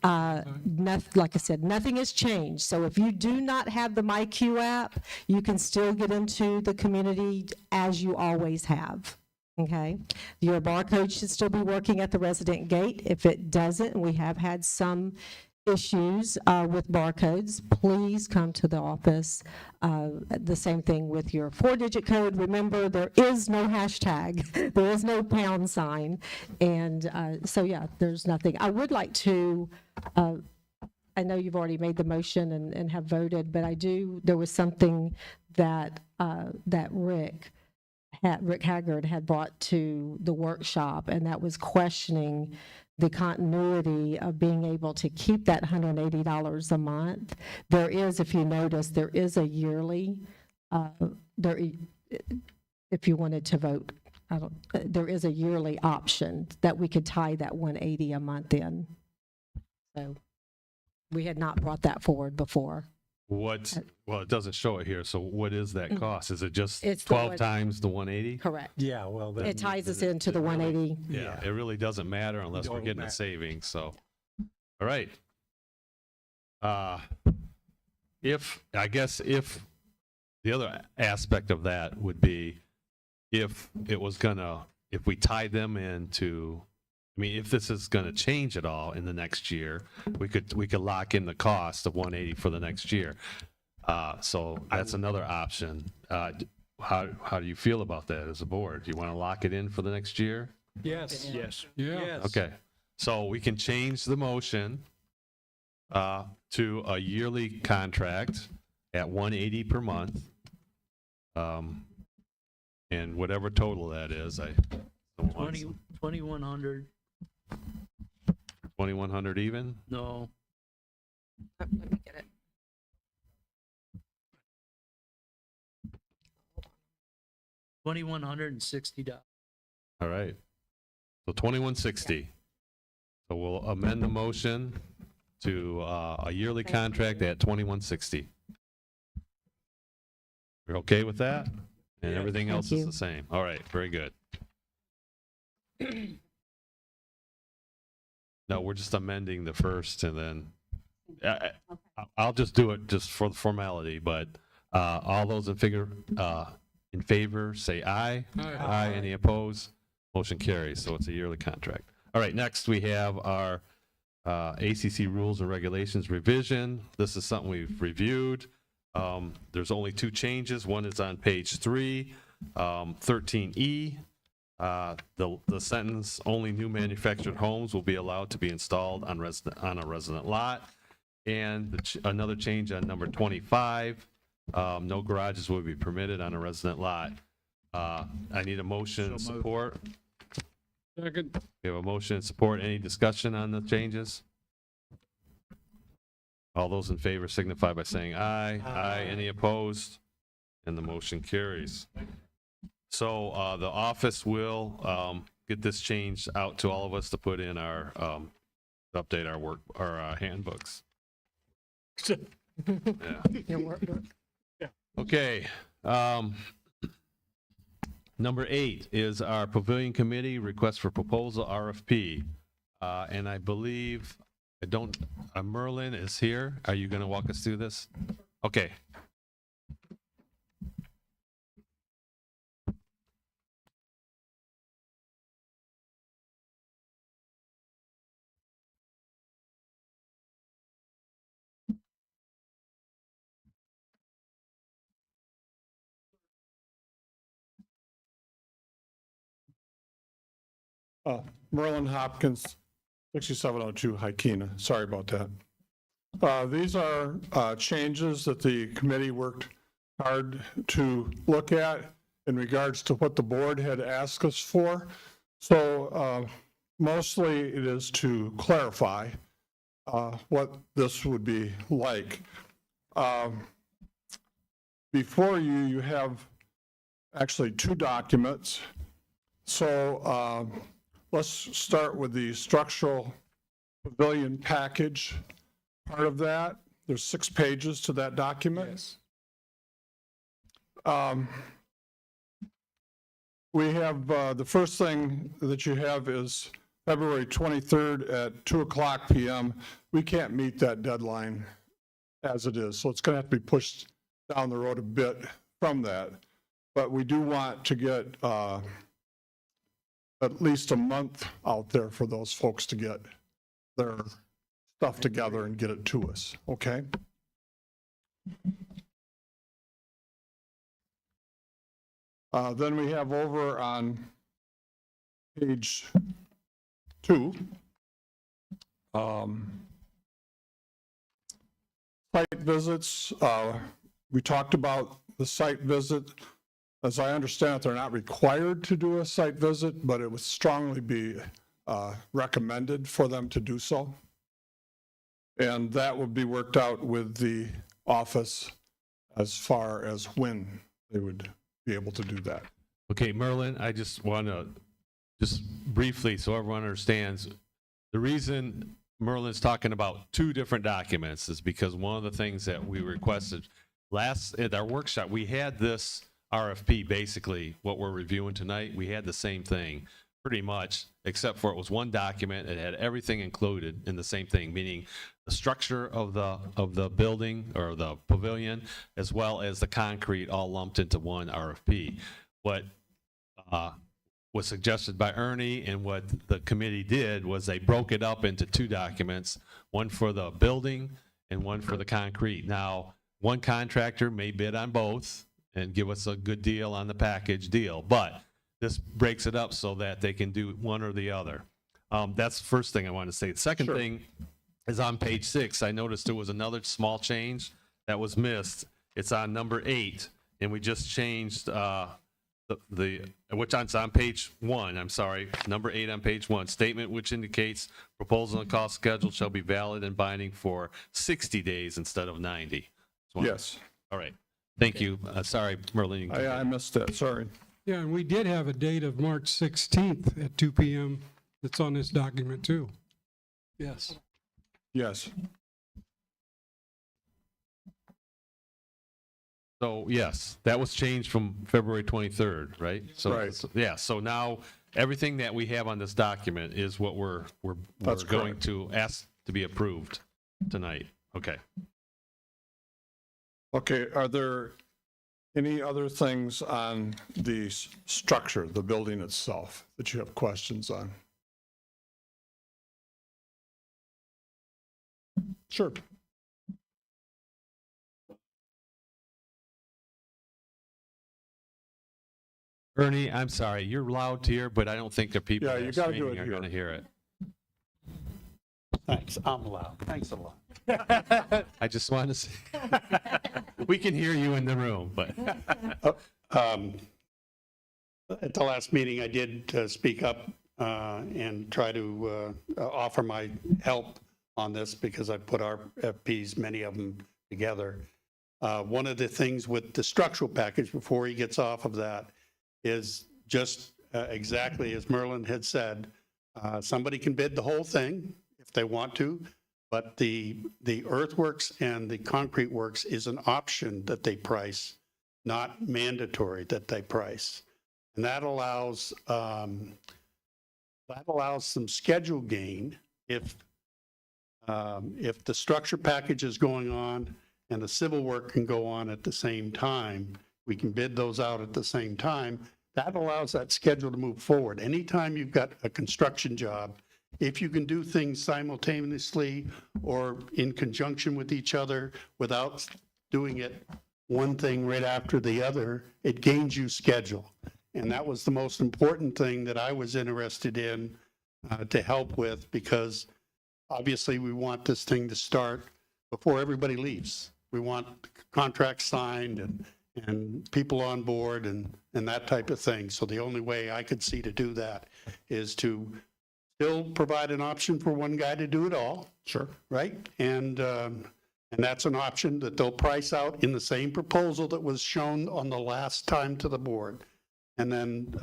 S5: Like I said, nothing has changed. So if you do not have the MyQ app, you can still get into the community as you always have. Okay? Your barcode should still be working at the resident gate. If it doesn't, we have had some issues with barcodes, please come to the office. The same thing with your 4-digit code. Remember, there is no hashtag. There is no pound sign. And there's nothing. I would like to, I know you've already made the motion and have voted, but there was something that Rick Haggard had brought to the workshop, and that was questioning the continuity of being able to keep that $180 a month. There is, if you notice, there is a yearly, if you wanted to vote, there is a yearly option that we could tie that $180 a month in. So we had not brought that forward before.
S2: Well, it doesn't show it here, so what is that cost? Is it just
S5: It's the
S2: 12
S5: one-
S2: times the 180?
S5: Correct.
S6: Yeah, well, then.
S5: It ties us into the 180.
S2: Yeah, it really doesn't matter unless we're
S6: Don't
S2: getting a
S6: matter.
S2: savings, so. All right. If the other aspect of that would be if we tie them into, if this is gonna change at all in the next year, we could lock in the cost of 180 for the next year. So that's another option. How do you feel about that as a board? Do you want to lock it in for the next year?
S6: Yes.
S7: Yes.
S10: Yeah.
S2: Okay, so we can change the motion to a yearly contract at 180 per month. And whatever total that is,
S4: 2,100,
S2: 2,100 even?
S4: no,
S5: Let me get it.
S4: $2,160.
S2: All right. So 2160. So we'll amend the motion to a yearly contract at 2160. You're okay with that? And
S6: Yes.
S2: everything
S5: Thank
S2: else
S5: you.
S2: is the same. All right, very good. No, we're just amending the first and then, I'll just do it just for the formality, but all those in favor say aye. Aye. Any opposed? Motion carries, so it's a yearly contract. All right, next we have our ACC rules and regulations revision. This is something we've reviewed. There's only two changes. One is on page 3, 13E. The sentence, only new manufactured homes will be allowed to be installed on a resident lot. And another change on number 25, No garages will be permitted on a resident lot. I need a motion and
S7: So moved.
S2: support.
S10: Second.
S2: We have a motion and support. Any discussion on the changes? All those in favor signify by saying aye. Aye. Any opposed? And the motion carries. So the office will get this changed out to all of us to put in our, update our handbooks. Yeah. Okay. Number 8 is our Pavilion Committee request for proposal RFP. And I believe, Merlin is here. Are you going to walk us through this? Okay.
S12: Merlin Hopkins, 6702 Hykena. Sorry about that. These are changes that the committee worked hard to look at in regards to what the board had asked us for. So mostly it is to clarify what this would be like. Before you, you have actually 2 documents. So let's start with the structural pavilion package part of that. There's 6 pages to that document. We have, the first thing that you have is February 23rd at 2:00 p.m. We can't meet that deadline as it is, so it's going to have to be pushed down the road a bit from that. But we do want to get at least a month out there for those folks to get their stuff together and get it to us, okay? Then we have over on page 2, site visits. We talked about the site visit. As I understand it, they're not required to do a site visit, but it would strongly be recommended for them to do so. And that would be worked out with the office as far as when they would be able to do that.
S2: Okay, Merlin, I just want to, just briefly, so everyone understands, the reason Merlin's talking about 2 different documents is because one of the things that we requested at our workshop, we had this RFP, basically what we're reviewing tonight. We had the same thing pretty much, except for it was one document. It had everything included in the same thing, meaning the structure of the building or the pavilion, as well as the concrete, all lumped into one RFP. What was suggested by Ernie and what the committee did was they broke it up into 2 documents, one for the building and one for the concrete. Now, one contractor may bid on both and give us a good deal on the package deal, but this breaks it up so that they can do one or the other. That's the first thing I want to say. The second thing is on page 6. I noticed there was another small change that was missed. It's on number 8, and we just changed which on page 1, I'm sorry, number 8 on page 1, statement which indicates proposal and cost schedule shall be valid and binding for 60 days instead of 90.
S12: Yes.
S2: All right. Thank you. Sorry, Merlin. You can
S12: I missed that, sorry.
S10: Yeah, and we did have a date of March 16th at 2 p.m. that's on this document too. Yes.
S12: Yes.
S2: So yes, that was changed from February 23rd, right? So,
S12: Right.
S2: Yeah, so now everything that we have on this document is what we're
S12: That's
S2: going
S12: correct.
S2: to ask to be approved tonight. Okay.
S12: Okay, are there any other things on the structure, the building itself, that you have questions on? Sure.
S2: Ernie, I'm sorry, you're loud here, but I don't think the people
S12: Yeah,
S2: that
S12: you
S2: are
S12: gotta do
S2: streaming
S12: it
S2: are
S12: here.
S2: going to hear it.
S6: Thanks, I'm loud. Thanks a lot.
S2: I just wanted to say, we can hear you in the room, but.
S6: At the last meeting, I did speak up and try to offer my help on this because I put our FPs, many of them, together. One of the things with the structural package, before he gets off of that, is just exactly as Merlin had said, somebody can bid the whole thing if they want to, but the earthworks and the concrete works is an option that they price, not mandatory that they price. And that allows some schedule gain if the structure package is going on and the civil work can go on at the same time. We can bid those out at the same time. That allows that schedule to move forward. Anytime you've got a construction job, if you can do things simultaneously or in conjunction with each other without doing it one thing right after the other, it gains you schedule. And that was the most important thing that I was interested in to help with, because obviously we want this thing to start before everybody leaves. We want contracts signed and people on board and that type of thing. So the only way I could see to do that is to still provide an option for one guy to do it all.
S12: Sure.
S6: Right? And that's an option that they'll price out in the same proposal that was shown on the last time to the board. And then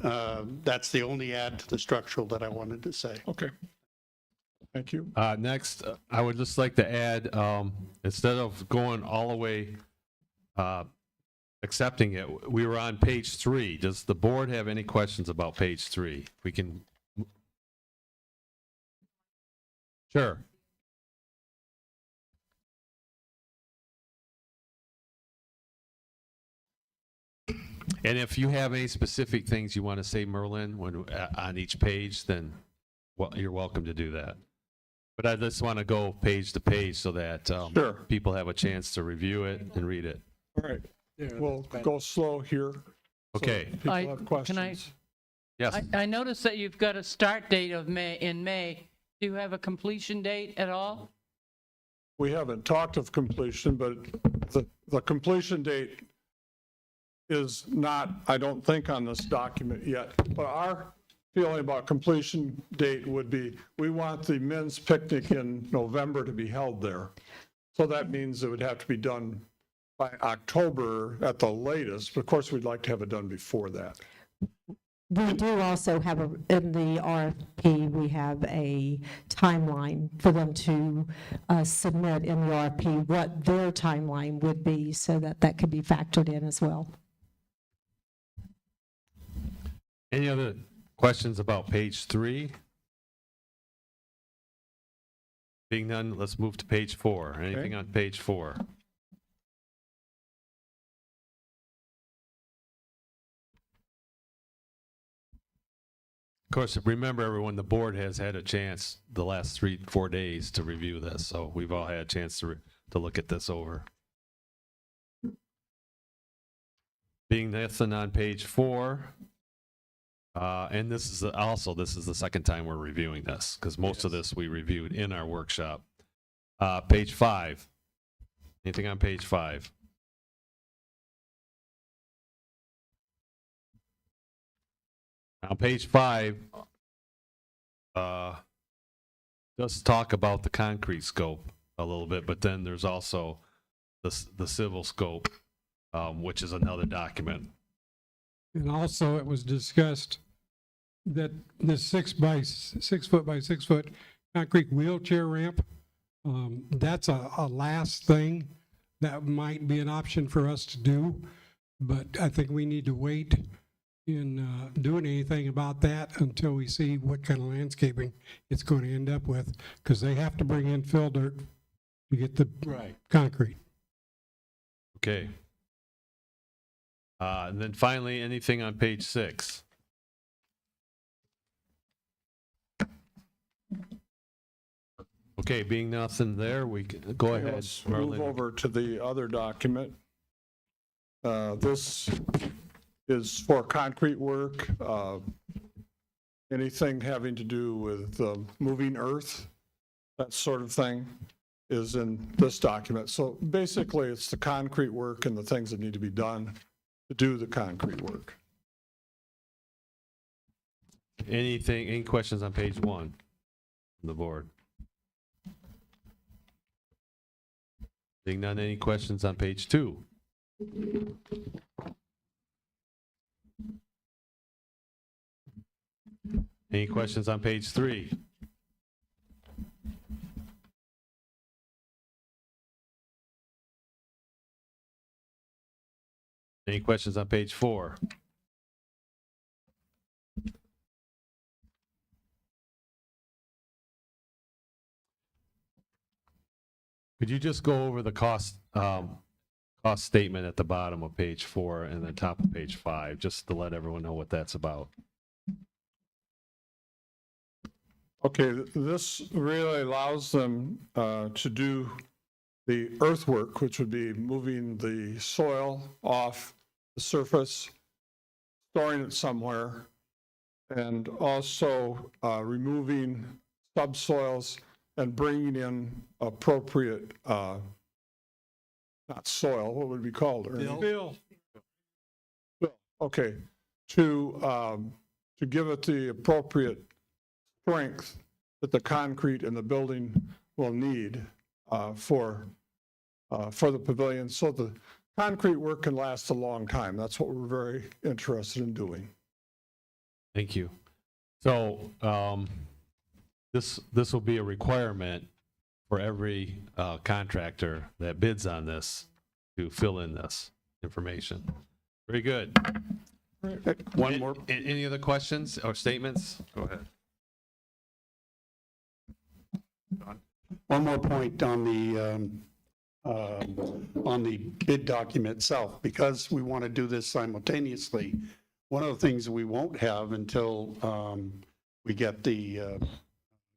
S6: that's the only add to the structural that I wanted to say.
S12: Okay. Thank you.
S2: Next, I would just like to add, instead of going all the way accepting it, we were on page 3. Does the board have any questions about page 3? We can. Sure. And if you have any specific things you want to say, Merlin, when on each page, then you're welcome to do that. But I just want to go page to page so that
S12: Sure.
S2: people have a chance to review it and read it.
S12: All right. We'll go slow here. so
S2: Okay.
S12: People have
S9: Can I-
S12: questions.
S2: Yes.
S9: I noticed that you've got a start date of May. Do you have a completion date at all?
S12: We haven't talked of completion, but the completion date is not, I don't think, on this document yet. But our feeling about completion date would be, we want the men's picnic in November to be held there. So that means it would have to be done by October at the latest. But of course, we'd like to have it done before that.
S5: We do also have in the RFP, we have a timeline for them to submit in the RFP what their timeline would be, so that could be factored in as well.
S2: Any other questions about page 3? Being none, let's move to page 4. Anything on page 4? Of course, remember everyone, the board has had a chance the last 3-4 days to review this, so we've all had a chance to look at this over. Being nothing on page 4, and this is the second time we're reviewing this, because most of this we reviewed in our workshop. Page 5. Anything on page 5? On page 5, does talk about the concrete scope a little bit, but then there's also the civil scope, which is another document.
S10: And also it was discussed that the 6 foot by 6 foot concrete wheelchair ramp, that's a last thing that might be an option for us to do. But I think we need to wait in doing anything about that until we see what kind of landscaping it's going to end up with, because they have to bring in fill dirt to get the concrete.
S2: Okay. And then finally, anything on page 6? Okay, being nothing there, we can go ahead.
S12: Let's move
S2: Merlin.
S12: over to the other document. This is for concrete work, anything having to do with moving earth. that sort of thing, is in this document. So basically, it's the concrete work and the things that need to be done to do the concrete work.
S2: Any questions on page 1 from the board? Seeing none, any questions on page 2? Any questions on page 3? Any questions on page 4? Could you just go over the cost statement at the bottom of page 4 and the top of page 5, just to let everyone know what that's about?
S12: Okay, this really allows them to do the earthwork, which would be moving the soil off the surface, storing it somewhere, and also removing subsoils and bringing in appropriate, not soil, what would it be called? Ernie?
S10: Bill.
S12: Okay, to give it the appropriate strength that the concrete in the building will need for the pavilion, so the concrete work can last a long time. That's what we're very interested in doing.
S2: Thank you. So this will be a requirement for every contractor that bids on this to fill in this information. Very good.
S6: One more.
S2: Any other questions or statements? Go ahead.
S6: One more point on the bid document itself, because we want to do this simultaneously. One of the things we won't have until we get the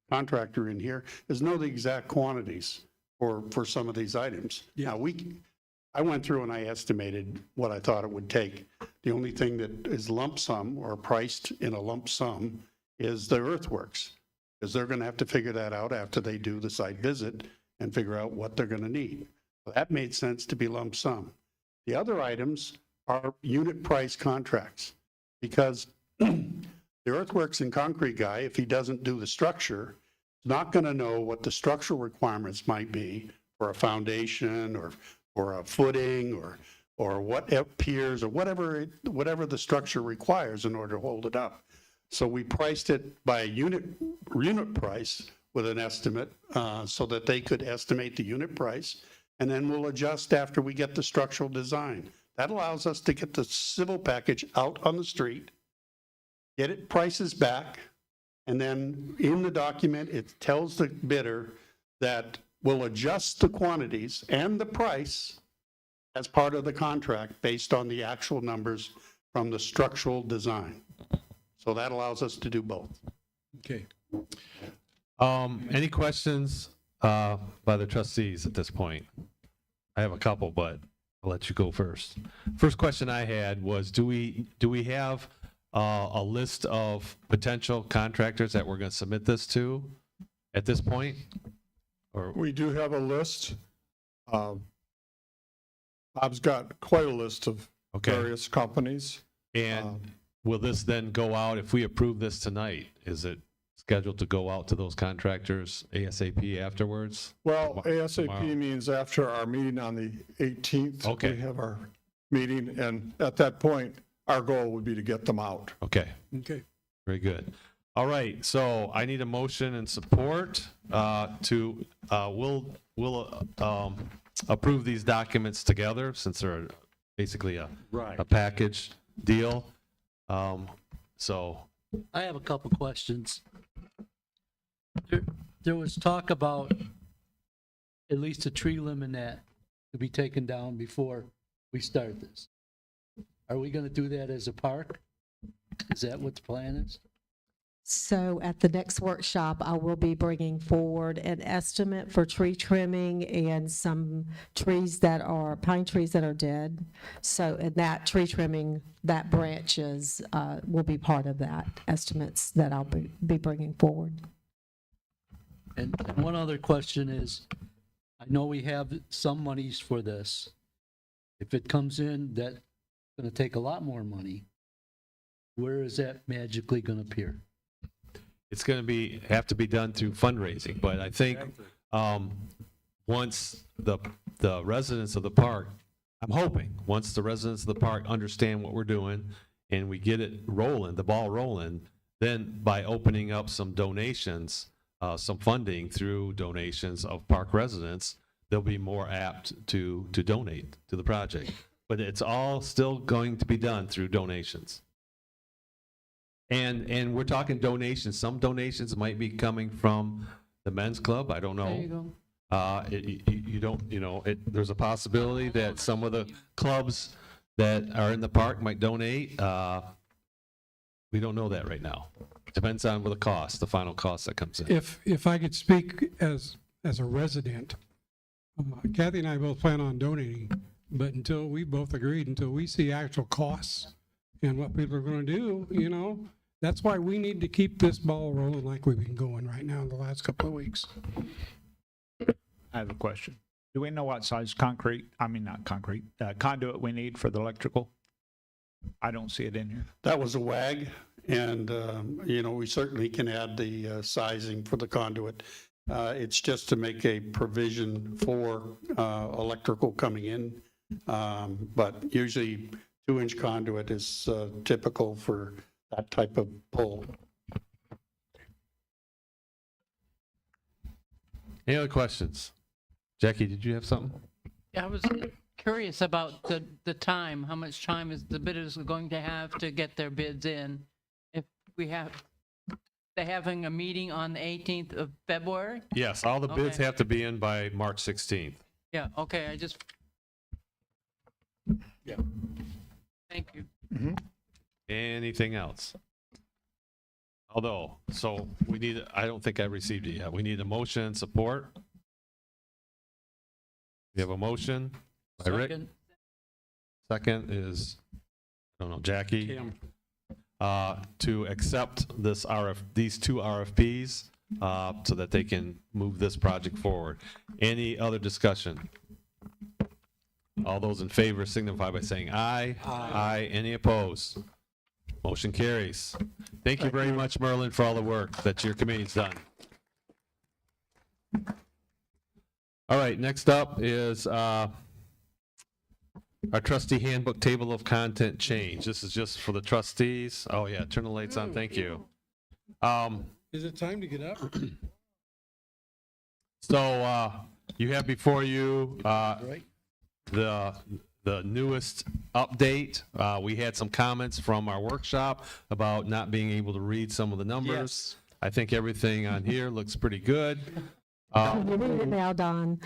S6: contractor in here is know the exact quantities for some of these items.
S10: Yeah.
S6: Now, I went through and I estimated what I thought it would take. The only thing that is lump sum or priced in a lump sum is the earthworks, because they're going to have to figure that out after they do the site visit and figure out what they're going to need. So that made sense to be lump sum. The other items are unit price contracts, because the earthworks and concrete guy, if he doesn't do the structure, is not going to know what the structural requirements might be for a foundation or a footing or what piers or whatever the structure requires in order to hold it up. So we priced it by a unit price with an estimate so that they could estimate the unit price, and then we'll adjust after we get the structural design. That allows us to get the civil package out on the street, get it prices back, and then in the document, it tells the bidder that we'll adjust the quantities and the price as part of the contract based on the actual numbers from the structural design. So that allows us to do both.
S10: Okay.
S2: Any questions by the trustees at this point? I have a couple, but I'll let you go first. First question I had was, do we have a list of potential contractors that we're going to submit this to at this point? Or
S12: We do have a list. Bob's got quite a list of various companies.
S2: and will this then go out, if we approve this tonight, is it scheduled to go out to those contractors ASAP afterwards?
S12: Well,
S2: Tomorrow.
S12: ASAP means after our meeting on the 18th.
S2: Okay.
S12: We have our meeting, and at that point, our goal would be to get them out.
S2: Okay,
S10: Okay.
S2: very good. All right, so I need a motion and support we'll approve these documents together since they're basically a package deal. So
S4: I have a couple questions. There was talk about at least a tree liminette to be taken down before we start this. Are we going to do that as a park? Is that what the plan is?
S5: So at the next workshop, I will be bringing forward an estimate for tree trimming and some trees that are, pine trees that are dead. So in that tree trimming, that branches will be part of that estimates that I'll be bringing forward.
S4: And one other question is, I know we have some monies for this. If it comes in, that's going to take a lot more money. Where is that magically going to appear?
S2: It's going to have to be done through fundraising, but I think once the residents of the park, I'm hoping, once the residents of the park understand what we're doing and we get it rolling, the ball rolling, then by opening up some donations, some funding through donations of park residents, they'll be more apt to donate to the project. But it's all still going to be done through donations. And we're talking donations. Some donations might be coming from the men's club. I don't know.
S9: There you go.
S2: You don't, there's a possibility that some of the clubs that are in the park might donate. We don't know that right now. Depends on the final cost that comes in.
S10: If I could speak as a resident, Kathy and I both plan on donating, but until we both agreed, until we see actual costs and what people are going to do, that's why we need to keep this ball rolling like we've been going right now in the last couple of weeks.
S7: I have a question. Do we know what size conduit we need for the electrical? I don't see it in here.
S6: That was a WAG, and, we certainly can add the sizing for the conduit. It's just to make a provision for electrical coming in, but usually 2-inch conduit is typical for that type of pull.
S2: Any other questions? Jackie, did you have something?
S9: I was curious about the time, how much time is the bidders going to have to get their bids in? If they're having a meeting on the 18th of February?
S2: Yes, all the bids
S9: Okay.
S2: have to be in by March 16th.
S9: Yeah, okay,
S2: Yeah.
S9: Thank you.
S2: Anything else? Although, I don't think I received it yet. We need a motion and support. We have a motion by Rick.
S4: Second.
S2: Second is, I don't know, Jackie. To accept these two RFPs so that they can move this project forward. Any other discussion? All those in favor signify by saying aye. Aye. Any opposed? Motion carries. Thank you very much, Merlin, for all the work that your committee's done. All right, next up is our trustee handbook table of content change. This is just for the trustees. Oh yeah, turn the lights on, thank you.
S10: Is it time to get up?
S2: So you have before you the newest update. We had some comments from our workshop about not being able to read some of the numbers. I think everything on here looks pretty good.
S5: You read it now, Don.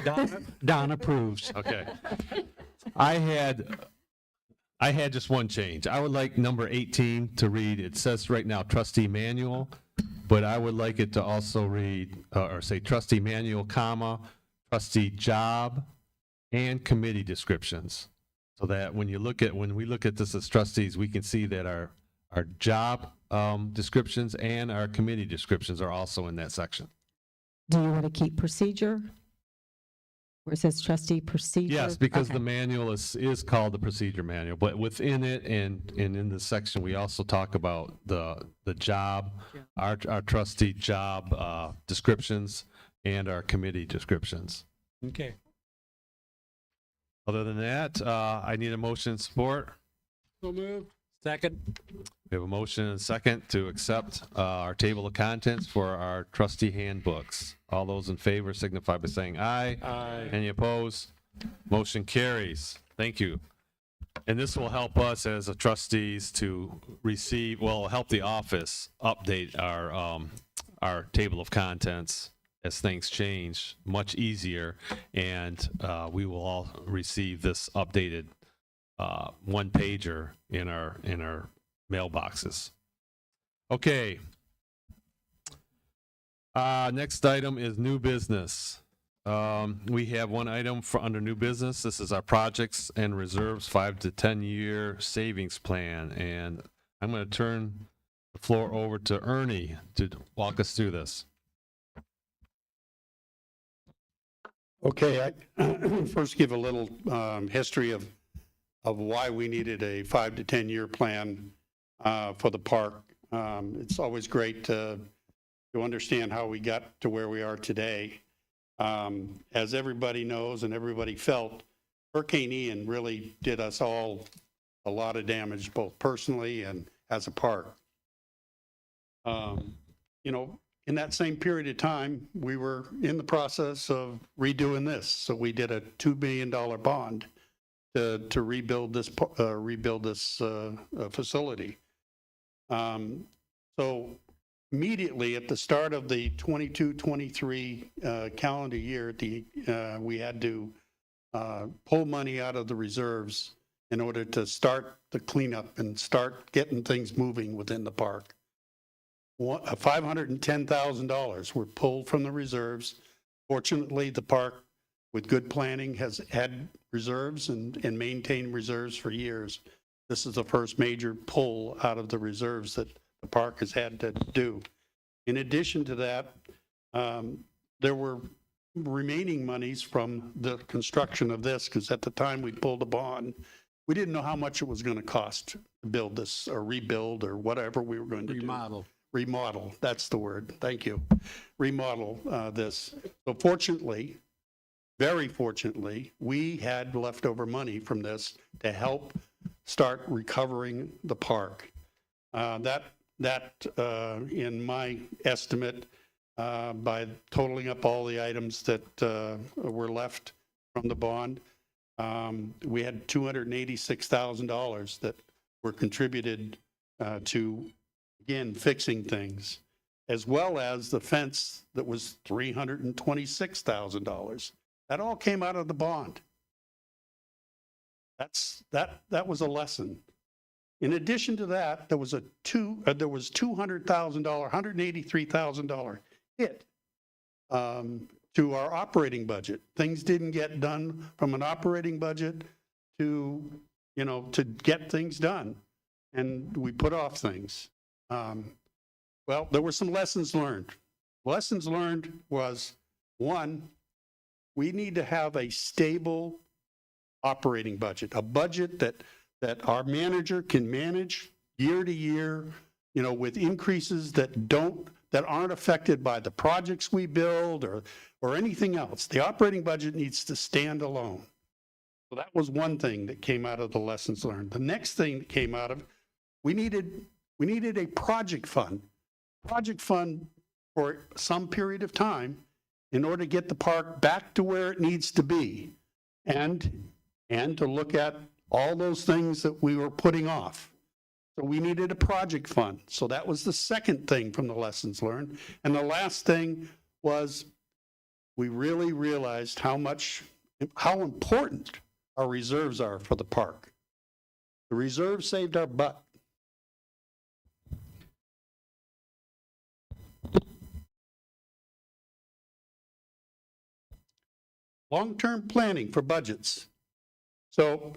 S6: Don approves.
S2: Okay. I had just one change. I would like number 18 to read, it says right now trustee manual, but I would like it to also read, or say trustee manual, comma, trustee job, and committee descriptions. So that when we look at this as trustees, we can see that our job descriptions and our committee descriptions are also in that section.
S5: Do you want to keep procedure? Where it says trustee procedure?
S2: Yes, because
S5: Okay.
S2: the manual is called the procedure manual, but within it and in this section, we also talk about the job, our trustee job descriptions and our committee descriptions.
S6: Okay.
S2: Other than that, I need a motion and support.
S10: So moved.
S6: Second.
S2: We have a motion and a second to accept our table of contents for our trustee handbooks. All those in favor signify by saying aye.
S6: Aye.
S2: Any opposed? Motion carries. Thank you. And this will help us as a trustees to receive, well, help the office update our table of contents as things change much easier. And we will all receive this updated one pager in our mailboxes. Okay. Next item is new business. We have one item for under new business. This is our projects and reserves 5 to 10 year savings plan. And I'm going to turn the floor over to Ernie to walk us through this.
S13: Okay, I first give a little history of why we needed a 5 to 10 year plan for the park. It's always great to understand how we got to where we are today. As everybody knows and everybody felt, Hurricane Ian really did us all a lot of damage, both personally and as a park. You know, in that same period of time, we were in the process of redoing this. So we did a $2 billion bond to rebuild this facility. So immediately at the start of the 22-23 calendar year, we had to pull money out of the reserves in order to start the cleanup and start getting things moving within the park. $510,000 were pulled from the reserves. Fortunately, the park, with good planning, has had reserves and maintained reserves for years. This is the first major pull out of the reserves that the park has had to do. In addition to that, there were remaining monies from the construction of this, because at the time we pulled the bond, we didn't know how much it was going to cost to build this or rebuild or whatever we were going to do. Remodel, that's the word, thank you. Remodel this. So fortunately, very fortunately, we had leftover money from this to help start recovering the park. That in my estimate, by totaling up all the items that were left from the bond, we had $286,000 that were contributed to, again, fixing things, as well as the fence that was $326,000. That all came out of the bond. That was a lesson. In addition to that, there was $200,000, $183,000 hit to our operating budget. Things didn't get done from an operating budget to get things done, and we put off things. Well, there were some lessons learned. Lessons learned was, one, we need to have a stable operating budget, a budget that our manager can manage year to year, with increases that aren't affected by the projects we build or anything else. The operating budget needs to stand alone. So that was one thing that came out of the lessons learned. The next thing that came out of, we needed a project fund for some period of time in order to get the park back to where it needs to be, and to look at all those things that we were putting off. So we needed a project fund. So that was the second thing from the lessons learned. And the last thing was, we really realized how important our reserves are for the park. The reserves saved our butt. Long-term planning for budgets. So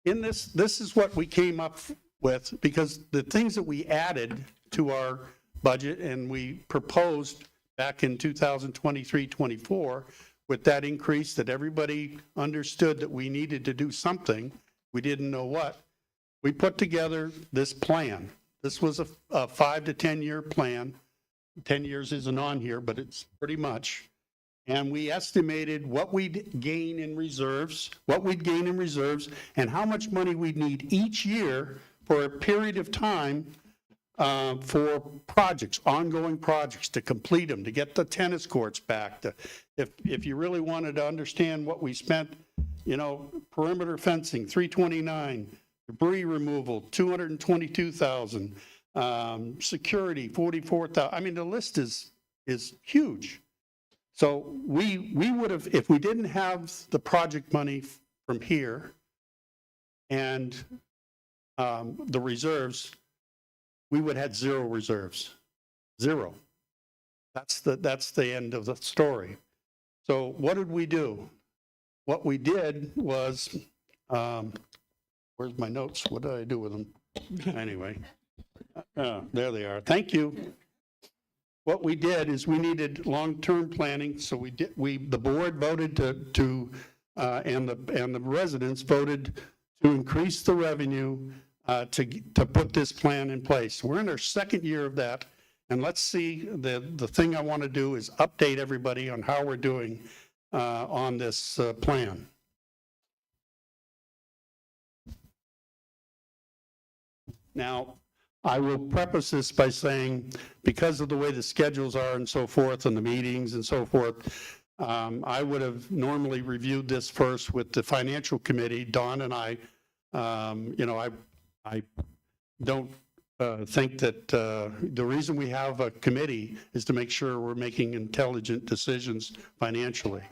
S13: in this is what we came up with, because the things that we added to our budget and we proposed back in 2023-24, with that increase that everybody understood that we needed to do something, we didn't know what, we put together this plan. This was a 5 to 10 year plan. 10 years isn't on here, but it's pretty much. And we estimated what we'd gain in reserves, and how much money we'd need each year for a period of time for projects, ongoing projects, to complete them, to get the tennis courts back. If you really wanted to understand what we spent, perimeter fencing, 329, debris removal, 222,000, security, 44,000. I mean, the list is huge. So we would have, if we didn't have the project money from here and the reserves, we would have had zero reserves. Zero. That's the end of the story. So what did we do? What we did was, where's my notes? What did I do with them? Anyway, there they are. Thank you. what we did is we needed long-term planning, so the board voted and the residents voted to increase the revenue to put this plan in place. We're in our second year of that, and let's see, the thing I want to do is update everybody on how we're doing on this plan. Now, I will preface this by saying, because of the way the schedules are and so forth, and the meetings and so forth, I would have normally reviewed this first with the financial committee. Don and I, I don't think that the reason we have a committee is to make sure we're making intelligent decisions financially.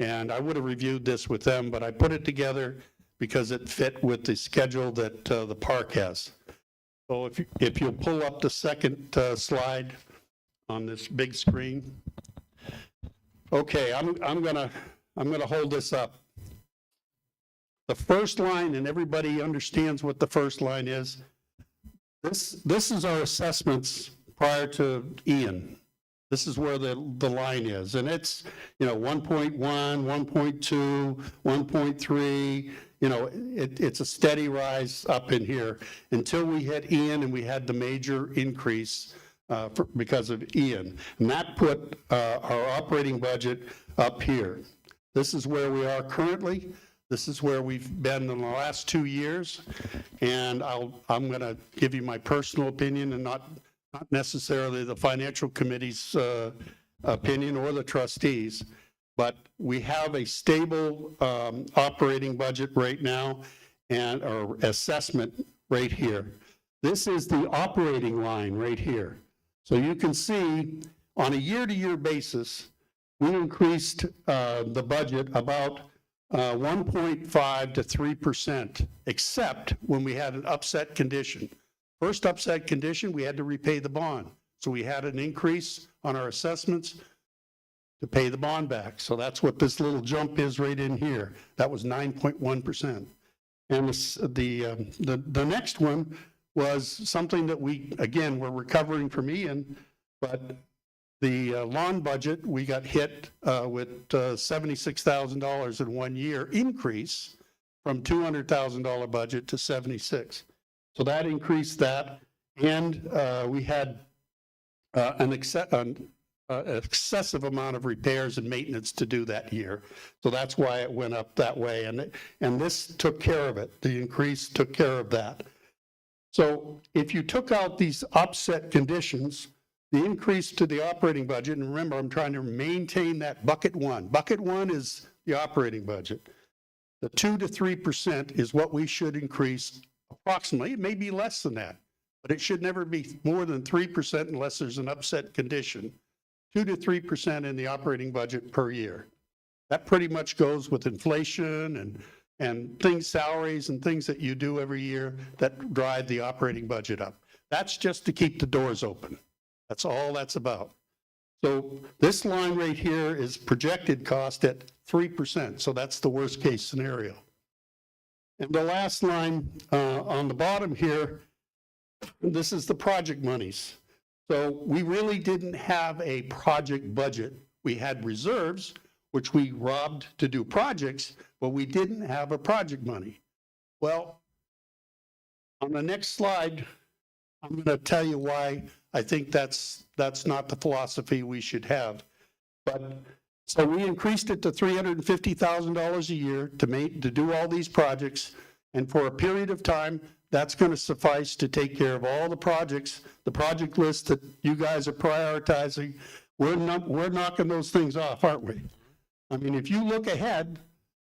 S13: And I would have reviewed this with them, but I put it together because it fit with the schedule that the park has. So if you'll pull up the second slide on this big screen. Okay, I'm gonna hold this up. The first line, and everybody understands what the first line is. This is our assessments prior to Ian. This is where the line is, and it's 1.1, 1.2, 1.3. It's a steady rise up in here until we hit Ian, and we had the major increase because of Ian. And that put our operating budget up here. This is where we are currently. This is where we've been in the last 2 years. And I'm going to give you my personal opinion and not necessarily the financial committee's opinion or the trustees. But we have a stable operating budget right now and our assessment right here. This is the operating line right here. So you can see on a year-to-year basis, we increased the budget about 1.5 to 3%, except when we had an upset condition. First upset condition, we had to repay the bond. So we had an increase on our assessments to pay the bond back. So that's what this little jump is right in here. That was 9.1%. And the next one was something that we're recovering from Ian, but the lawn budget, we got hit with $76,000 in 1 year increase from $200,000 budget to 76. So that increased that, and we had an excessive amount of repairs and maintenance to do that year. So that's why it went up that way, and this took care of it. The increase took care of that. So if you took out these upset conditions, the increase to the operating budget, and remember, I'm trying to maintain that bucket one. Bucket one is the operating budget. The 2 to 3% is what we should increase approximately. It may be less than that, but it should never be more than 3% unless there's an upset condition. 2 to 3% in the operating budget per year. That pretty much goes with inflation and things, salaries and things that you do every year that drive the operating budget up. That's just to keep the doors open. That's all that's about. So this line right here is projected cost at 3%. So that's the worst case scenario. And the last line on the bottom here, this is the project monies. So we really didn't have a project budget. We had reserves, which we robbed to do projects, but we didn't have a project money. Well, on the next slide, I'm going to tell you why I think that's not the philosophy we should have. But so we increased it to $350,000 a year to do all these projects, and for a period of time, that's going to suffice to take care of all the projects, the project list that you guys are prioritizing. We're knocking those things off, aren't we? I mean, if you look ahead,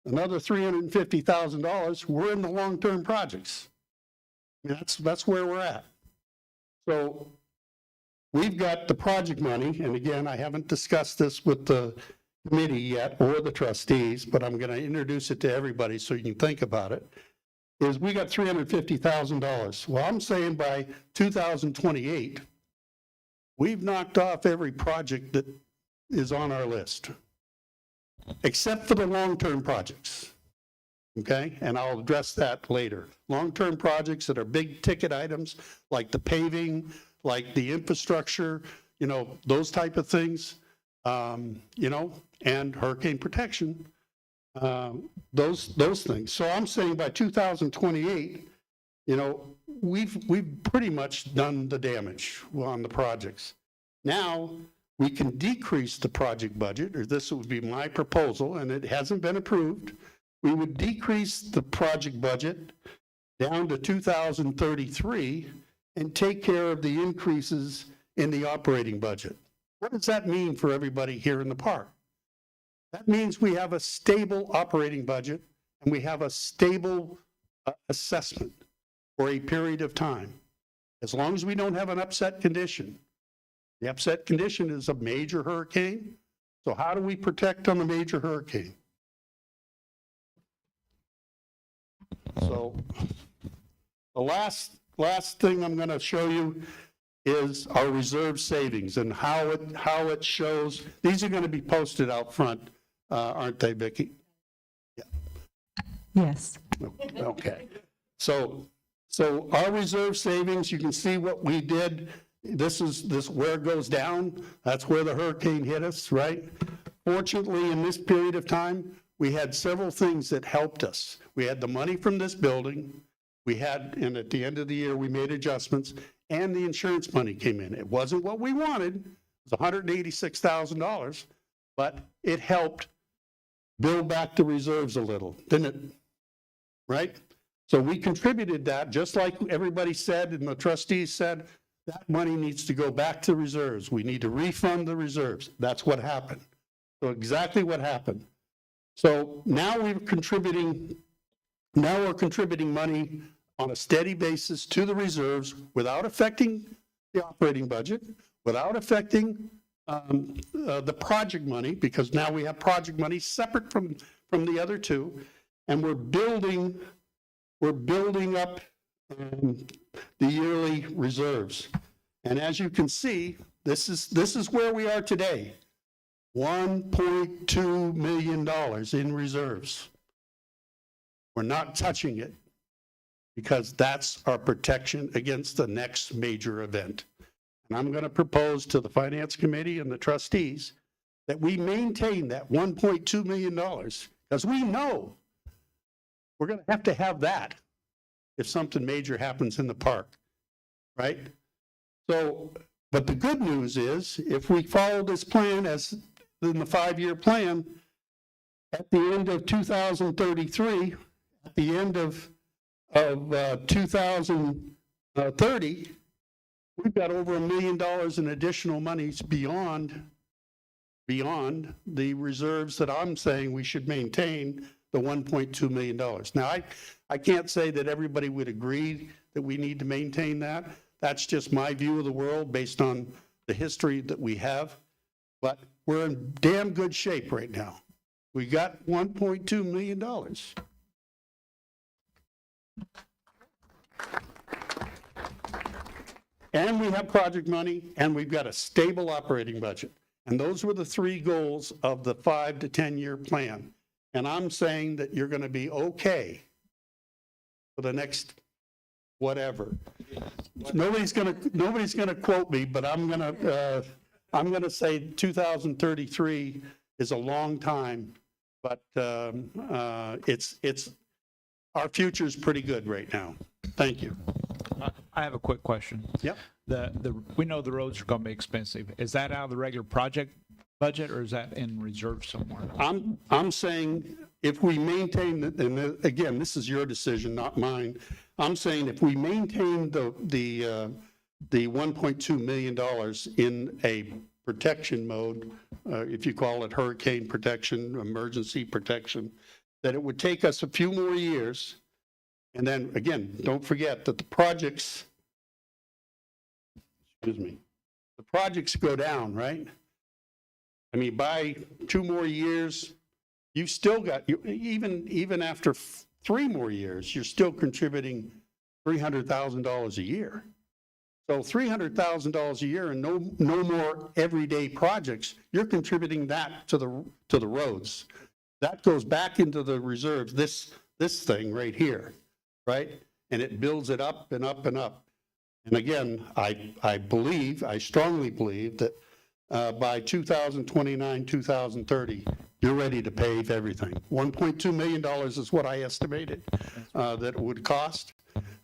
S13: another $350,000, we're in the long-term projects. I mean, that's where we're at. So we've got the project money, and again, I haven't discussed this with the committee yet or the trustees, but I'm going to introduce it to everybody so you can think about it, is we got $350,000. Well, I'm saying by 2028, we've knocked off every project that is on our list, except for the long-term projects. Okay, and I'll address that later. Long-term projects that are big ticket items, like the paving, like the infrastructure, those type of things, and hurricane protection, those things. So I'm saying by 2028, we've pretty much done the damage on the projects. Now, we can decrease the project budget, or this would be my proposal, and it hasn't been approved. We would decrease the project budget down to 2033 and take care of the increases in the operating budget. What does that mean for everybody here in the park? That means we have a stable operating budget and we have a stable assessment for a period of time, as long as we don't have an upset condition. The upset condition is a major hurricane. So how do we protect on a major hurricane? So the last thing I'm going to show you is our reserve savings and how it shows. These are going to be posted out front, aren't they, Vicki? Yeah.
S5: Yes.
S13: Okay. So our reserve savings, you can see what we did. This where it goes down. That's where the hurricane hit us, right? Fortunately, in this period of time, we had several things that helped us. We had the money from this building. And at the end of the year, we made adjustments, and the insurance money came in. It wasn't what we wanted. It was $186,000, but it helped build back the reserves a little, didn't it? Right? So we contributed that, just like everybody said and the trustees said, that money needs to go back to reserves. We need to refund the reserves. That's what happened. So exactly what happened. So now we're contributing money on a steady basis to the reserves without affecting the operating budget, without affecting the project money, because now we have project money separate from the other two, and we're building up the yearly reserves. And as you can see, this is where we are today. $1.2 million in reserves. We're not touching it because that's our protection against the next major event. And I'm going to propose to the Finance Committee and the trustees that we maintain that $1.2 million, because we know we're going to have that if something major happens in the park, right? So, but the good news is, if we follow this plan as in the 5-year plan, at the end of 2033, at the end of 2030, we've got over $1 million in additional monies beyond the reserves that I'm saying we should maintain, the $1.2 million. Now, I can't say that everybody would agree that we need to maintain that. That's just my view of the world based on the history that we have. But we're in damn good shape right now. We got $1.2 million. And we have project money, and we've got a stable operating budget. And those were the 3 goals of the 5 to 10-year plan. And I'm saying that you're going to be okay for the next whatever. Nobody's going to quote me, but I'm going to say 2033 is a long time, but it's our future is pretty good right now. Thank you.
S7: I have a quick question.
S13: Yep.
S7: We know the roads are going to be expensive. Is that out of the regular project budget, or is that in reserve somewhere?
S13: I'm saying if we maintain, and again, this is your decision, not mine. I'm saying if we maintain the $1.2 million in a protection mode, if you call it hurricane protection, emergency protection, that it would take us a few more years. And then again, don't forget that the projects go down, right? I mean, by 2 more years, you still got, even after 3 more years, you're still contributing $300,000 a year. So $300,000 a year and no more everyday projects, you're contributing that to the roads. That goes back into the reserves, this thing right here, right? And it builds it up and up and up. And again, I believe, I strongly believe that by 2029, 2030, you're ready to pave everything. $1.2 million is what I estimated that it would cost.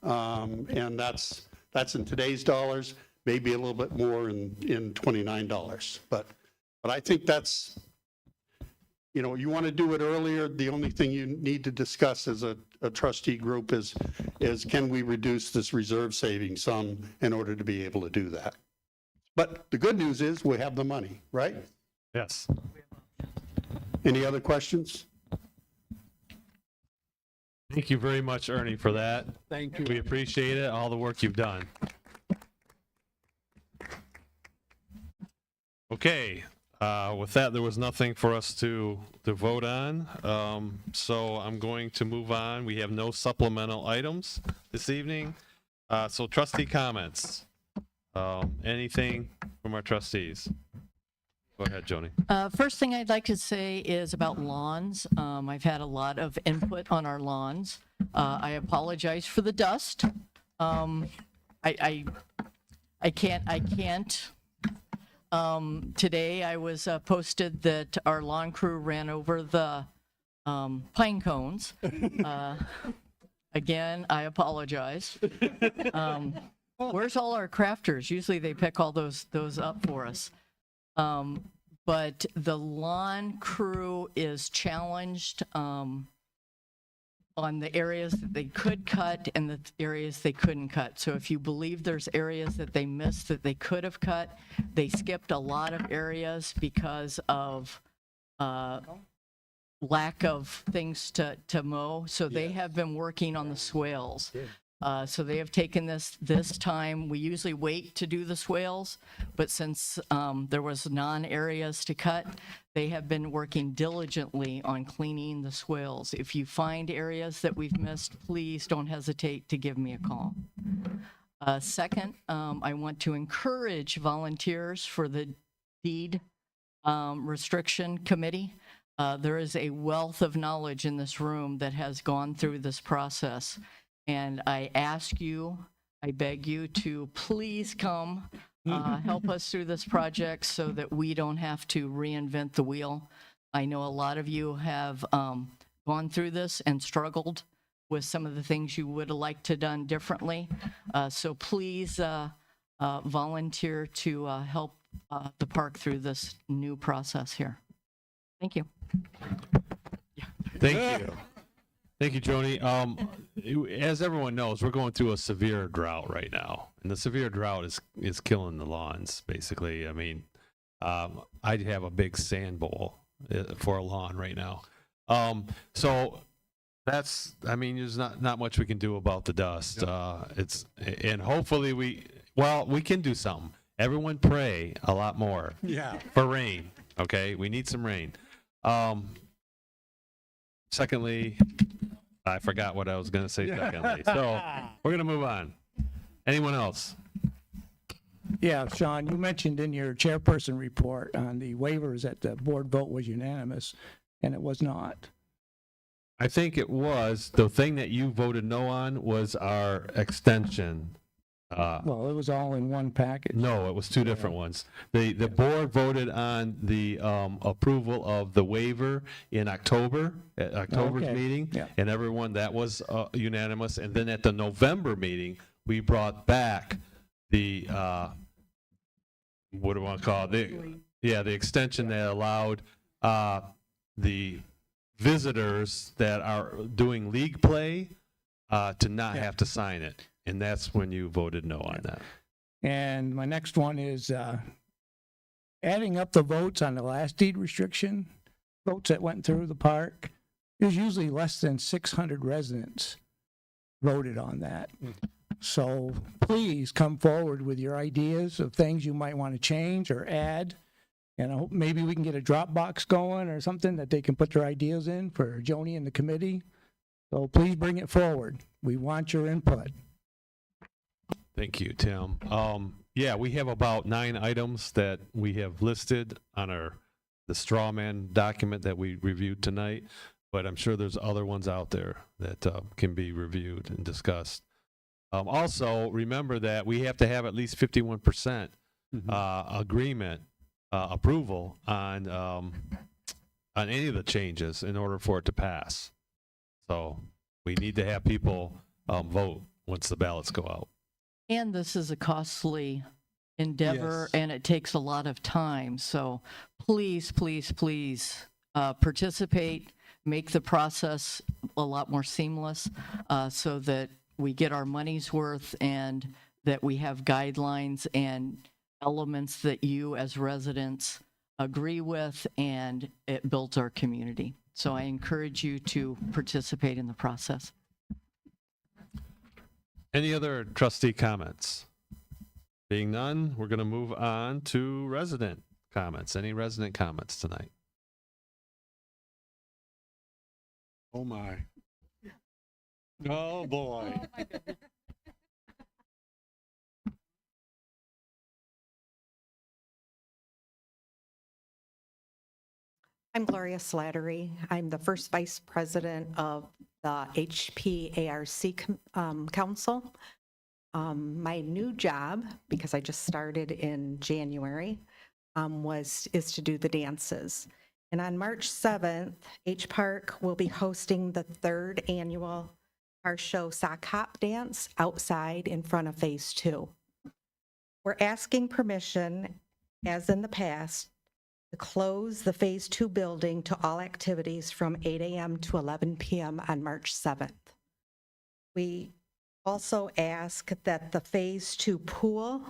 S13: And that's in today's dollars, maybe a little bit more in $29. But I think that's, you want to do it earlier. The only thing you need to discuss as a trustee group is can we reduce this reserve savings some in order to be able to do that? But the good news is we have the money, right?
S2: Yes.
S13: Any other questions?
S2: Thank you very much, Ernie, for that.
S6: Thank you.
S2: We appreciate it, all the work you've done. Okay, with that, there was nothing for us to vote on. So I'm going to move on. We have no supplemental items this evening. So trustee comments. Anything from our trustees? Go ahead, Joni.
S11: First thing I'd like to say is about lawns. I've had a lot of input on our lawns. I apologize for the dust. I can't. Today I was posted that our lawn crew ran over the pine cones. Again, I apologize. Where's all our crafters? Usually they pick all those up for us. But the lawn crew is challenged on the areas that they could cut and the areas they couldn't cut. So if you believe there's areas that they missed that they could have cut, they skipped a lot of areas because of lack of things to mow. So they have been working on the swales. So they have taken this time. We usually wait to do the swales, but since there was non-areas to cut, they have been working diligently on cleaning the swales. If you find areas that we've missed, please don't hesitate to give me a call. Second, I want to encourage volunteers for the deed restriction committee. There is a wealth of knowledge in this room that has gone through this process. And I ask you, I beg you to please come help us through this project so that we don't have to reinvent the wheel. I know a lot of you have gone through this and struggled with some of the things you would have liked to done differently. So please volunteer to help the park through this new process here. Thank you.
S2: Thank you. Thank you, Joni. As everyone knows, we're going through a severe drought right now, and the severe drought is killing the lawns, basically. I mean, I have a big sand bowl for a lawn right now. So there's not much we can do about the dust. And hopefully we can do something. Everyone pray a lot more.
S6: Yeah.
S2: For rain. Okay, we need some rain. Secondly, I forgot what I was going to say secondly. So we're going to move on. Anyone else?
S8: Yeah, Sean, you mentioned in your chairperson report on the waivers that the board vote was unanimous, and it was not.
S2: I think it was. The thing that you voted no on was our extension.
S8: Well, it was all in one package.
S2: No, it was two different ones. The board voted on the approval of the waiver in October, at October's
S8: Okay.
S2: meeting,
S8: Yeah.
S2: and everyone, that was unanimous. And then at the November meeting, we brought back the, what do I want to call it? The extension that allowed the visitors that are doing league play to not have to sign it. And that's when you voted no on that.
S8: And my next one is adding up the votes on the last deed restriction, votes that went through the park. There's usually less than 600 residents voted on that. So please come forward with your ideas of things you might want to change or add. And I hope maybe we can get a Dropbox going or something that they can put their ideas in for Joni and the committee. So please bring it forward. We want your input.
S2: Thank you, Tim. Yeah, we have about 9 items that we have listed on the straw man document that we reviewed tonight, but I'm sure there's other ones out there that can be reviewed and discussed. Also, remember that we have to have at least 51% agreement, approval on any of the changes in order for it to pass. So we need to have people vote once the ballots go out.
S11: And this is a costly endeavor,
S6: Yes.
S11: and it takes a lot of time. So please, please, please participate, make the process a lot more seamless so that we get our money's worth and that we have guidelines and elements that you as residents agree with, and it builds our community. So I encourage you to participate in the process.
S2: Any other trustee comments? Being none, we're going to move on to resident comments. Any resident comments tonight?
S6: Oh, my. Oh, boy.
S14: I'm Gloria Slattery. I'm the first vice president of the HPARC Council. My new job, because I just started in January, is to do the dances. And on March 7th, H Park will be hosting the 3rd annual Our Show Sock Hop Dance outside in front of Phase 2. We're asking permission, as in the past, to close the Phase 2 building to all activities from 8 a.m. to 11 p.m. on March 7th. We also ask that the Phase 2 pool,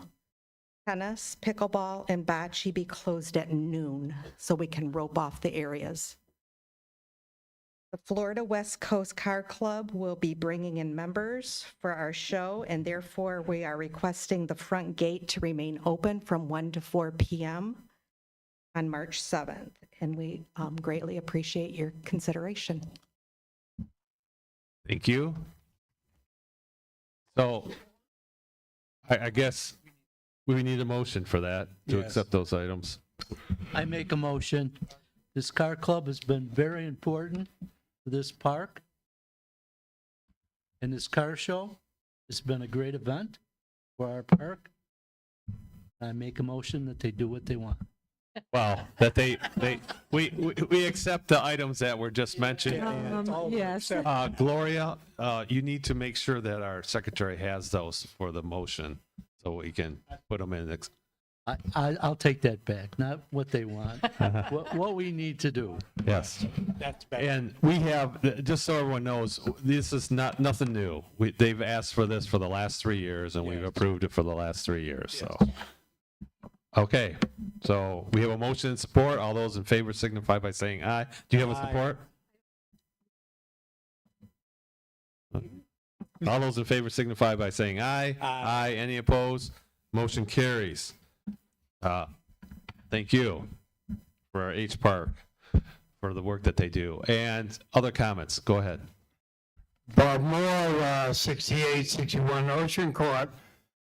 S14: tennis, pickleball, and bocce be closed at noon so we can rope off the areas. The Florida West Coast Car Club will be bringing in members for our show, and therefore we are requesting the front gate to remain open from 1 to 4 p.m. on March 7th, and we greatly appreciate your consideration.
S2: Thank you. So I guess we need a motion for that, to
S6: Yes.
S2: accept those items.
S4: I make a motion. This car club has been very important for this park. And this car show has been a great event for our park. I make a motion that they do what they want.
S2: Well, that we accept the items that were just mentioned.
S5: Yes.
S2: Gloria, you need to make sure that our secretary has those for the motion so we can put them in.
S4: I'll take that back, not what they want, what we need to do.
S2: Yes.
S6: That's bad.
S2: And we have, just so everyone knows, this is nothing new. They've asked for this for the last 3 years, and we've approved it for the last 3 years, so. Okay, so we have a motion and support. All those in favor signify by saying aye. Do you have a support? All those in favor signify by saying aye. Aye. Any opposed? Motion carries. Thank you for our H Park for the work that they do. And other comments, go ahead.
S15: Bob Moore, 6861 Ocean Court.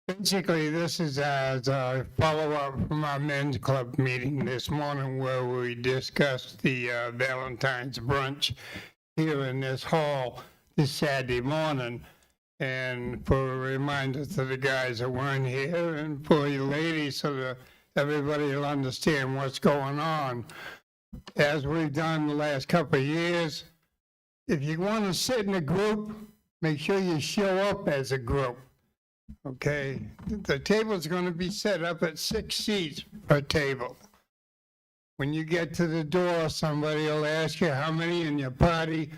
S15: Basically, this is as a follow-up from our men's club meeting this morning where we discussed the Valentine's brunch here in this hall this Saturday morning. And for a reminder to the guys that weren't here and for you ladies so that everybody will understand what's going on. As we've done the last couple of years, if you want to sit in a group, make sure you show up as a group. Okay, the table's going to be set up at 6 seats per table. When you get to the door, somebody will ask you how many in your party.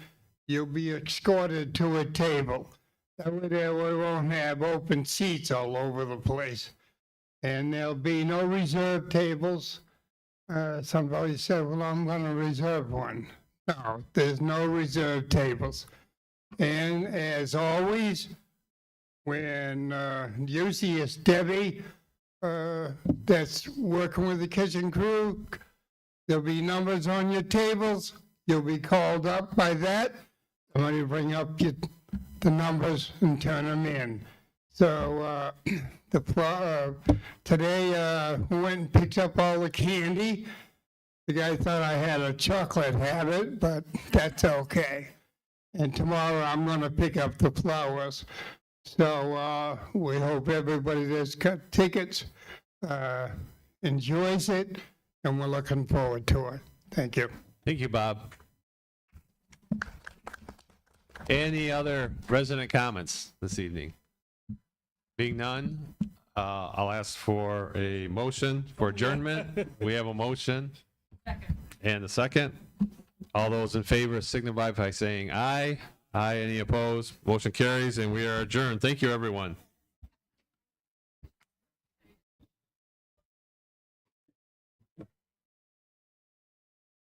S15: You'll be escorted to a table. That way there we won't have open seats all over the place. And there'll be no reserved tables. Somebody said, well, I'm going to reserve one. No, there's no reserved tables. And as always, when usually it's Debbie that's working with the kitchen crew, there'll be numbers on your tables. You'll be called up by that. Somebody bring up the numbers and turn them in. So today we went and picked up all the candy. The guy thought I had a chocolate habit, but that's okay. And tomorrow I'm going to pick up the flowers. So we hope everybody that's got tickets enjoys it, and we're looking forward to it. Thank you.
S2: Thank you, Bob. Any other resident comments this evening? Being none, I'll ask for a motion for adjournment. We have a motion. And a second. All those in favor signify by saying aye. Aye, any opposed? Motion carries, and we are adjourned. Thank you, everyone.